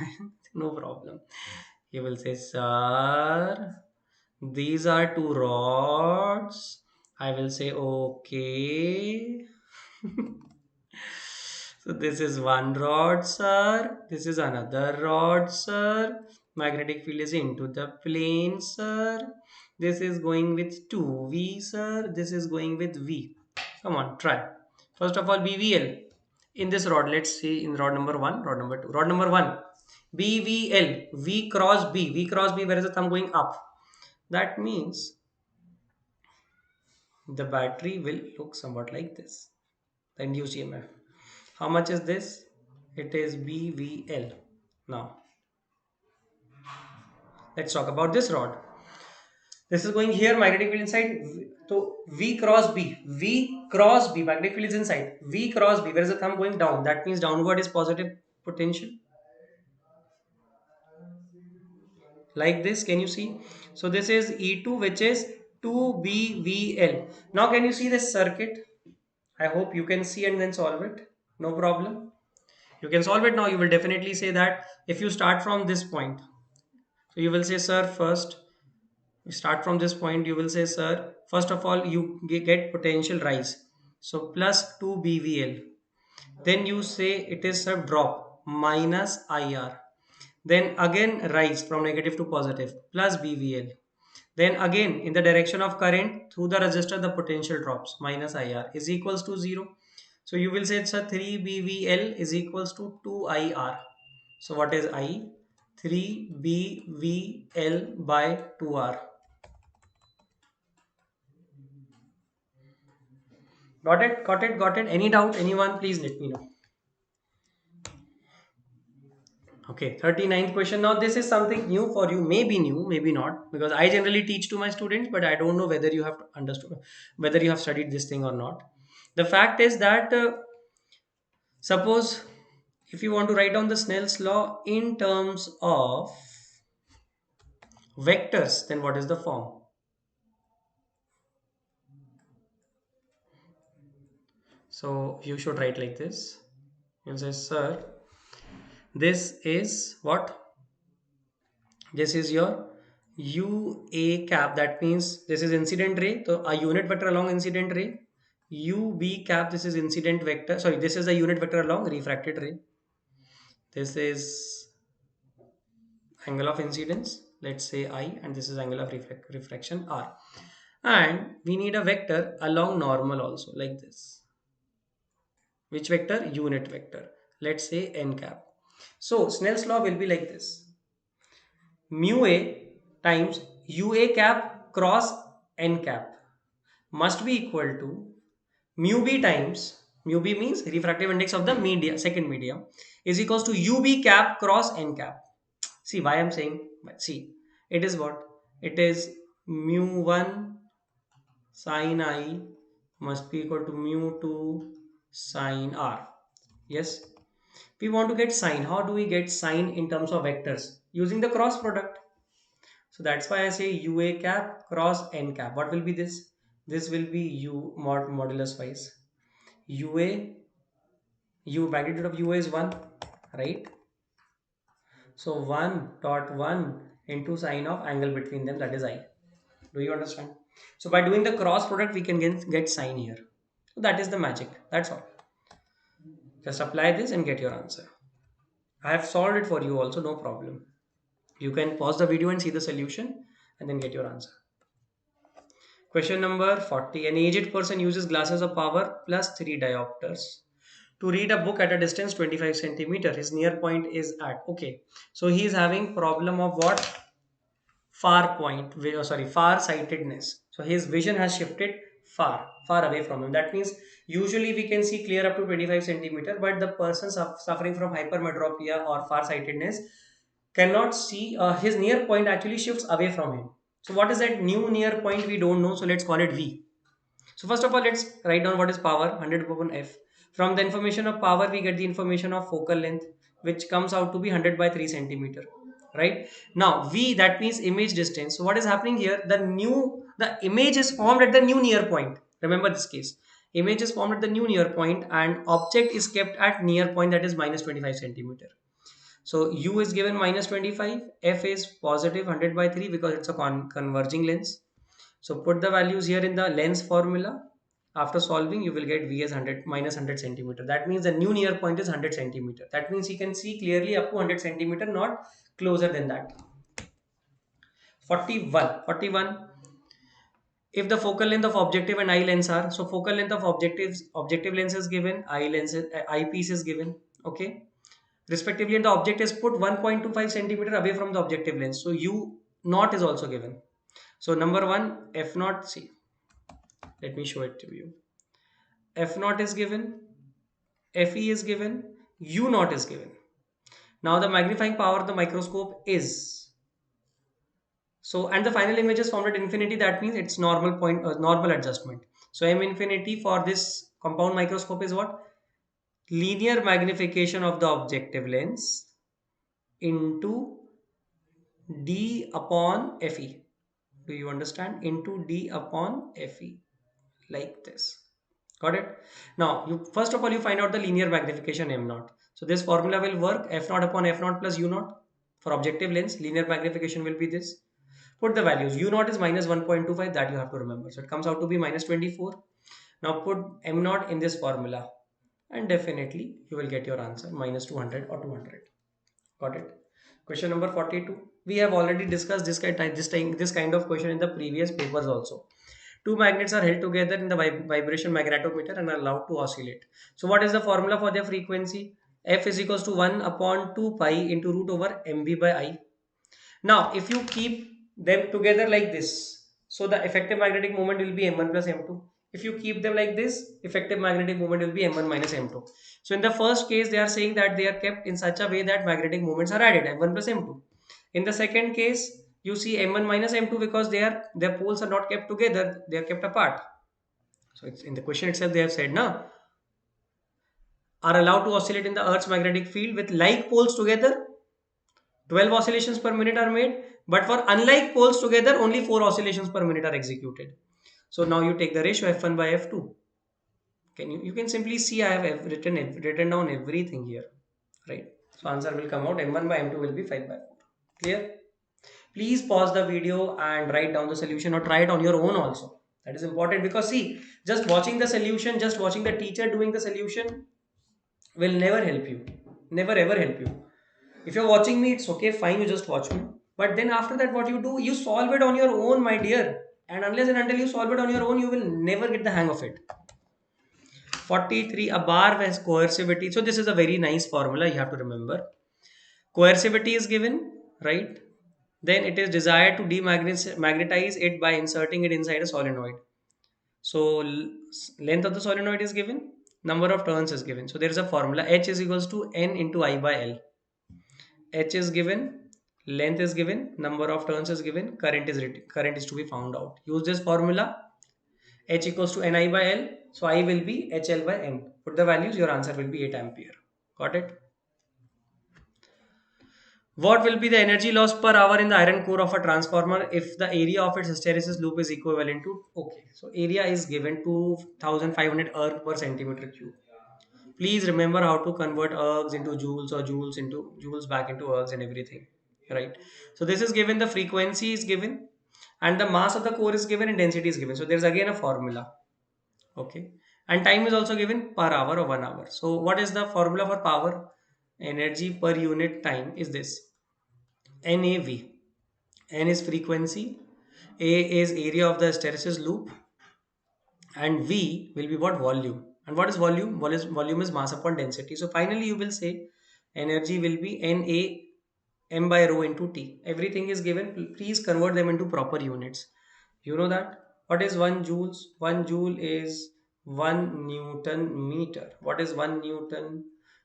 no problem. You will say, sir, these are two rods. I will say, okay. So this is one rod, sir. This is another rod, sir. Magnetic field is into the plane, sir. This is going with 2V, sir. This is going with V. Come on, try. First of all, BVL. In this rod, let's see in rod number 1, rod number 2. Rod number 1, BVL, V cross B. V cross B, where is the thumb going up? That means the battery will look somewhat like this. The induced EMF. How much is this? It is BVL. Now, let's talk about this rod. This is going here, magnetic field inside. So V cross B. V cross B, magnetic field is inside. V cross B, where is the thumb going down? That means downward is positive potential. Like this, can you see? So this is E2, which is 2BVL. Now can you see this circuit? I hope you can see and then solve it. No problem. You can solve it now. You will definitely say that if you start from this point. So you will say, sir, first, you start from this point, you will say, sir, first of all, you get potential rise. So plus 2 BVL. Then you say it is a drop minus IR. Then again rise from negative to positive plus BVL. Then again in the direction of current through the resistor, the potential drops minus IR is equals to 0. So you will say it's a 3 BVL is equals to 2 IR. So what is I? 3 BVL by 2R. Got it? Got it? Got it? Any doubt? Anyone? Please let me know. Okay, 39th question. Now, this is something new for you. Maybe new, maybe not. Because I generally teach to my students, but I don't know whether you have understood, whether you have studied this thing or not. The fact is that suppose if you want to write down the Snell's law in terms of vectors, then what is the form? So you should write like this. You'll say, sir, this is what? This is your UA cap. That means this is incident ray. So a unit vector along incident ray. UB cap, this is incident vector. Sorry, this is a unit vector along refracted ray. This is angle of incidence. Let's say I, and this is angle of refraction R. And we need a vector along normal also, like this. Which vector? Unit vector. Let's say n cap. So Snell's law will be like this. Mu A times UA cap cross n cap must be equal to mu B times, mu B means refractive index of the media, second medium, is equals to UB cap cross n cap. See why I'm saying, see, it is what? It is mu 1 sine I must be equal to mu 2 sine R. Yes, we want to get sine. How do we get sine in terms of vectors? Using the cross product. So that's why I say UA cap cross n cap. What will be this? This will be U modulus wise. UA, U magnitude of UA is 1, right? So 1 dot 1 into sine of angle between them, that is I. Do you understand? So by doing the cross product, we can get sine here. So that is the magic. That's all. Just apply this and get your answer. I have solved it for you also, no problem. You can pause the video and see the solution and then get your answer. Question number 40. An aged person uses glasses of power plus 3 diopters To read a book at a distance 25 centimeter. His near point is at. Okay. So he is having problem of what? Far sightedness. So his vision has shifted far away from him. That means usually we can see clear up to 25 centimeter, but the person suffering from hypermetropia or far sightedness cannot see, his near point actually shifts away from him. So what is that new near point? We don't know. So let's call it V. So first of all, let's write down what is power, 100 upon F. From the information of power, we get the information of focal length, which comes out to be 100 by 3 centimeter. Right now, V, that means image distance. So what is happening here? The image is formed at the new near point. Remember this case. Image is formed at the new near point, and object is kept at near point, that is minus 25 centimeter. So U is given minus 25, F is positive 100 by 3 because it's a converging lens. So put the values here in the lens formula. After solving, you will get V as 100 minus 100 centimeter. That means the new near point is 100 centimeter. That means you can see clearly up to 100 centimeter, not closer than that. 41. If the focal length of objective and eye lens are, so focal length of objective lens is given, eyepiece is given. Okay. Respectively, and the object is put 1.25 centimeter away from the objective lens. So U naught is also given. So number one, F naught, see, let me show it to you. F naught is given, Fe is given, U naught is given. Now the magnifying power of the microscope is, so, and the final image is formed at infinity. That means it's normal adjustment. So M infinity for this compound microscope is what? Linear magnification of the objective lens into D upon Fe. Do you understand? Into D upon Fe, like this. Got it? Now, first of all, you find out the linear magnification M naught. So this formula will work, F naught upon F naught plus U naught. For objective lens, linear magnification will be this. Put the values. U naught is minus 1.25, that you have to remember. So it comes out to be minus 24. Now put M naught in this formula, and definitely you will get your answer, minus 200 or 200. Got it? Question number 42. We have already discussed this kind of question in the previous papers also. Two magnets are held together in the vibration magnetometer and are allowed to oscillate. So what is the formula for their frequency? F is equals to 1 upon 2 pi into root over mv by I. Now, if you keep them together like this, so the effective magnetic moment will be m1 plus m2. If you keep them like this, effective magnetic moment will be m1 minus m2. So in the first case, they are saying that they are kept in such a way that magnetic moments are added, m1 plus m2. In the second case, you see m1 minus m2 because their poles are not kept together, they are kept apart. So it's in the question itself they have said, now are allowed to oscillate in the Earth's magnetic field with like poles together. 12 oscillations per minute are made, but for unlike poles together, only 4 oscillations per minute are executed. So now you take the ratio F1 by F2. You can simply see I have written down everything here, right? So answer will come out, M1 by M2 will be 5 by 4. Clear? Please pause the video and write down the solution, or try it on your own also. That is important, because see, just watching the solution, just watching the teacher doing the solution will never help you. Never ever help you. If you're watching me, it's okay, fine, you just watch me. But then after that, what you do, you solve it on your own, my dear. And unless and until you solve it on your own, you will never get the hang of it. 43, a bar has coercivity. So this is a very nice formula you have to remember. Coercivity is given, right? Then it is desired to demagnetize it by inserting it inside a solenoid. So length of the solenoid is given, number of turns is given. So there is a formula, H is equals to N into I by L. H is given, length is given, number of turns is given, current is to be found out. Use this formula, H equals to Ni by L. So I will be HL by N. Put the values, your answer will be 8 ampere. Got it? What will be the energy loss per hour in the iron core of a transformer if the area of its hysteresis loop is equivalent to, okay, so area is given 2500 erg per centimeter cube. Please remember how to convert ergs into joules, or joules back into ergs and everything, right? So this is given, the frequency is given, and the mass of the core is given, and density is given. So there's again a formula, okay, and time is also given per hour or 1 hour. So what is the formula for power? Energy per unit time is this, NAV. N is frequency, A is area of the hysteresis loop, and V will be what? Volume. And what is volume? Volume is mass upon density. So finally you will say energy will be Na m by rho into T. Everything is given. Please convert them into proper units. You know that? What is 1 joules? 1 joule is 1 Newton meter. What is 1 Newton?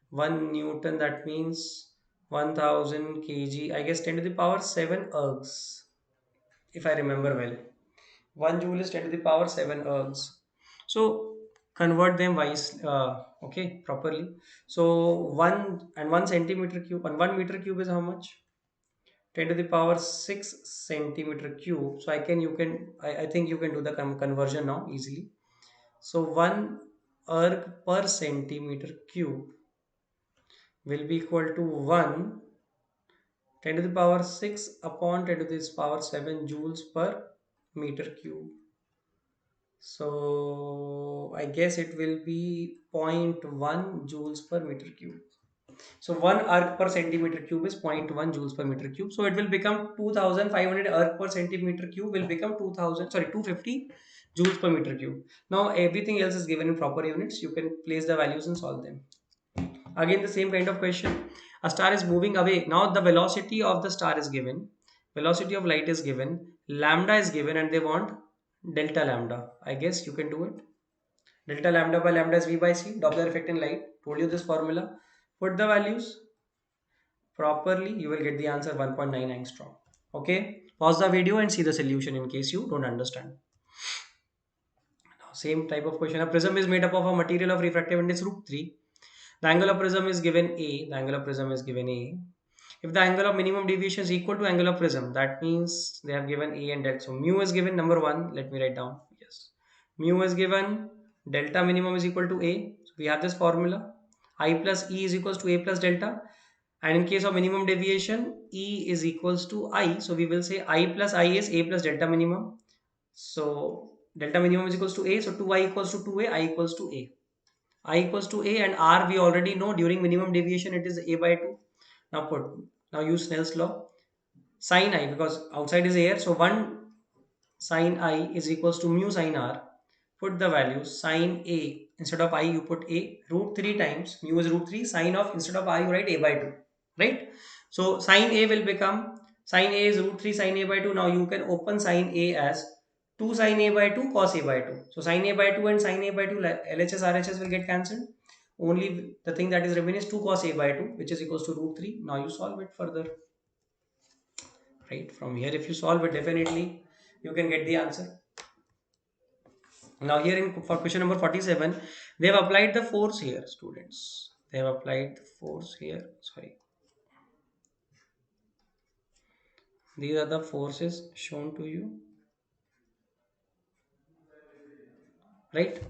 1 Newton, that means 1000 kg. I guess 10 to the power 7 ergs, if I remember well. 1 joule is 10 to the power 7 ergs. So convert them wise, okay, properly. So 1 and 1 centimeter cube and 1 meter cube is how much? 10 to the power 6 centimeter cube. So I think you can do the conversion now easily. So 1 erg per centimeter cube will be equal to 1 10 to the power 6 upon 10 to the power 7 joules per meter cube. So I guess it will be zero point 0.1 joules per meter cube. So 1 arc per centimeter cube is zero point 0.1 joules per meter cube. So it will become 2500 arc per centimeter cube will become 250 joules per meter cube. Now everything else is given in proper units. You can place the values and solve them. Again the same kind of question. A star is moving away. Now the velocity of the star is given. Velocity of light is given. Lambda is given and they want delta lambda. I guess you can do it. Delta lambda by lambda is V by C. Doppler effect in light. Told you this formula. Put the values properly. You will get the answer 1.9 angstrom. Okay. Pause the video and see the solution in case you don't understand. Now, same type of question. A prism is made up of a material of refractive index root 3. The angle of prism is given A. The angle of prism is given A. If the angle of minimum deviation is equal to angle of prism, that means they have given A and delta. So mu is given number 1. Let me write down. Yes. Mu is given. Delta minimum is equal to A. So we have this formula. I plus E is equals to A plus delta. And in case of minimum deviation, E is equals to I. So we will say I plus I is A plus delta minimum. So delta minimum is equals to A. So 2I equals to 2A. I equals to A. I equals to A and R we already know during minimum deviation it is A by 2. Now use Snell's law. Sin I, because outside is air, so 1 sin I is equals to mu sin R. Put the values. Sin A, instead of I you put A, root 3 times, mu is root 3, sin of, instead of I you write A by 2, right? So sin A will become, sin A is root 3 sin A by 2. Now you can open sin A as 2 sin A by 2 cos A by 2. So sin A by 2 and sin A by 2 LHS RHS will get cancelled. Only the thing that is remaining is 2 cos A by 2, which is equals to root 3. Now you solve it further. Right, from here if you solve it, definitely you can get the answer. Now here for question number 47, they have applied the force here, students. They have applied the force here. Sorry. These are the forces shown to you. Right.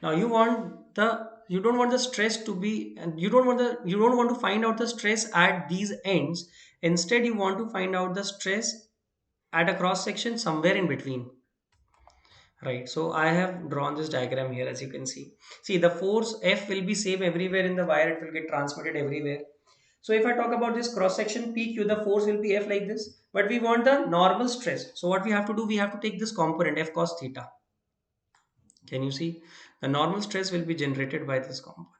Now you don't want the stress to be, and you don't want to find out the stress at these ends. Instead, you want to find out the stress at a cross section somewhere in between. Right, so I have drawn this diagram here, as you can see. See, the force F will be same everywhere in the wire, it will get transmitted everywhere. So if I talk about this cross section PQ, the force will be F like this, but we want the normal stress. So what we have to do, we have to take this component F cos theta. Can you see? The normal stress will be generated by this component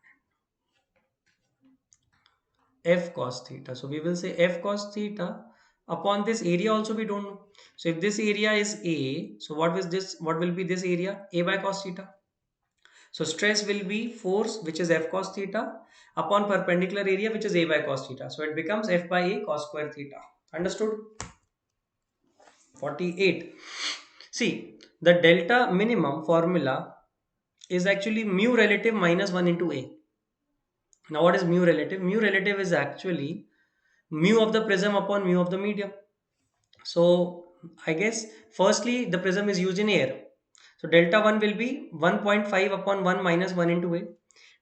F cos theta. So we will say F cos theta upon this area also we don't know. So if this area is A, so what will be this area? A by cos theta. So stress will be force, which is F cos theta, upon perpendicular area, which is A by cos theta. So it becomes F by A cos square theta. Understood? 48. See, the delta minimum formula is actually mu relative minus 1 into A. Now what is mu relative? Mu relative is actually mu of the prism upon mu of the medium. So I guess firstly the prism is used in air. So delta 1 will be 1.5 upon 1 minus 1 into A.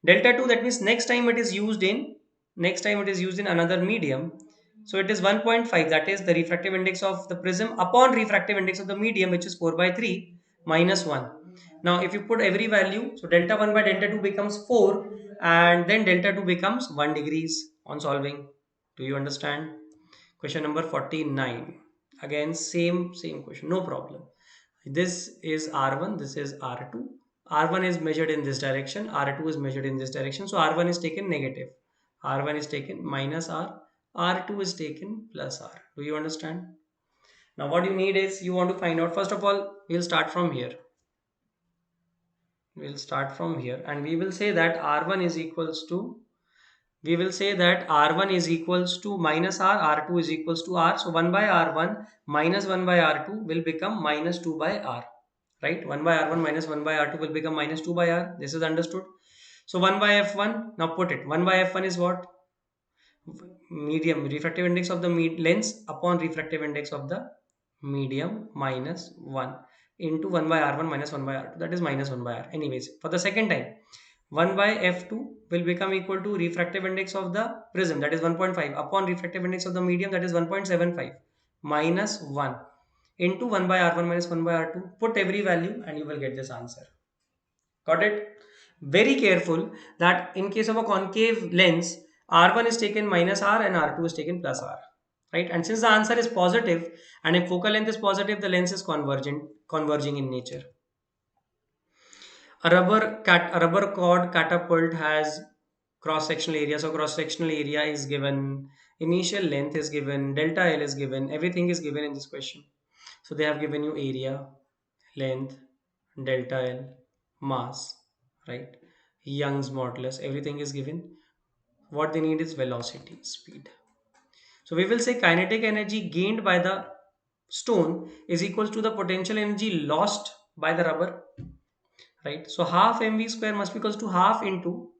Delta 2, that means next time it is used in another medium. So it is 1.5, that is the refractive index of the prism upon refractive index of the medium, which is 4 by 3 minus 1. Now if you put every value, so delta 1 by delta 2 becomes 4 and then delta 2 becomes 1 degrees on solving. Do you understand? Question number 49. Again, same question, no problem. This is R1, this is R2. R1 is measured in this direction, R2 is measured in this direction. So R1 is taken negative, R1 is taken minus R, R2 is taken plus R. Do you understand? Now what you need is, you want to find out, first of all, we'll start from here. We'll start from here and we will say that R1 is equals to, we will say that R1 is equals to minus R, R2 is equals to R. So 1 by R1 minus 1 by R2 will become minus 2 by R. Right? 1 by R1 minus 1 by R2 will become minus 2 by R. This is understood. So 1 by F1, now put it. 1 by F1 is what? Medium, refractive index of the lens upon refractive index of the medium minus 1 into 1 by R1 minus 1 by R2. That is minus 1 by R. Anyways, for the second time, 1 by F2 will become equal to refractive index of the prism, that is 1.5, upon refractive index of the medium, that is 1.75, minus 1 into 1 by R1 minus 1 by R2. Put every value and you will get this answer. Got it? Very careful that in case of a concave lens, R1 is taken minus R and R2 is taken plus R. Right? And since the answer is positive and if focal length is positive, the lens is converging in nature. A rubber cord catapult has cross-sectional area. So cross-sectional area is given, initial length is given, delta L is given, everything is given in this question. So they have given you area, length, delta L, mass, right? Young's modulus, everything is given. What they need is velocity, speed. So we will say kinetic energy gained by the stone is equals to the potential energy lost by the rubber, right? So half mv square must be equals to half into,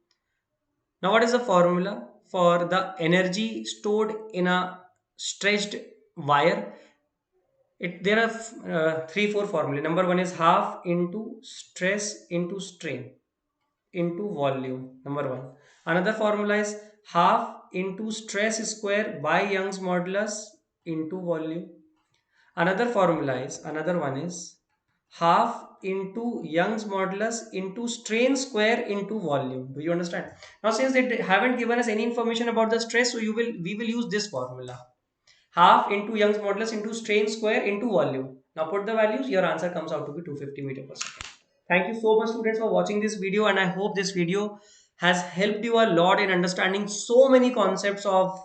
now what is the formula for the energy stored in a stretched wire? There are three four formulae. Number one is half into stress into strain into volume. Number one. Another formula is half into stress square by Young's modulus into volume. Another one is half into Young's modulus into strain square into volume. Do you understand? Now since they haven't given us any information about the stress, so we will use this formula. Half into Young's modulus into strain square into volume. Now put the values, your answer comes out to be 250 meter per second. Thank you so much students for watching this video, and I hope this video has helped you a lot in understanding so many concepts of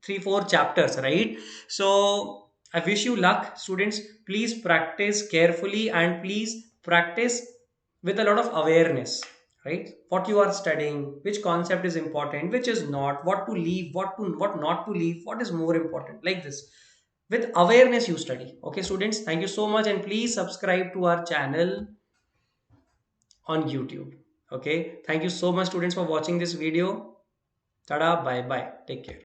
3 4 chapters, right? So I wish you luck students. Please practice carefully and please practice with a lot of awareness, right? What you are studying, which concept is important, which is not, what to leave, what not to leave, what is more important, like this. With awareness you study. Okay students, thank you so much and please subscribe to our channel on YouTube. Okay, thank you so much students for watching this video. Tada, bye bye, take care.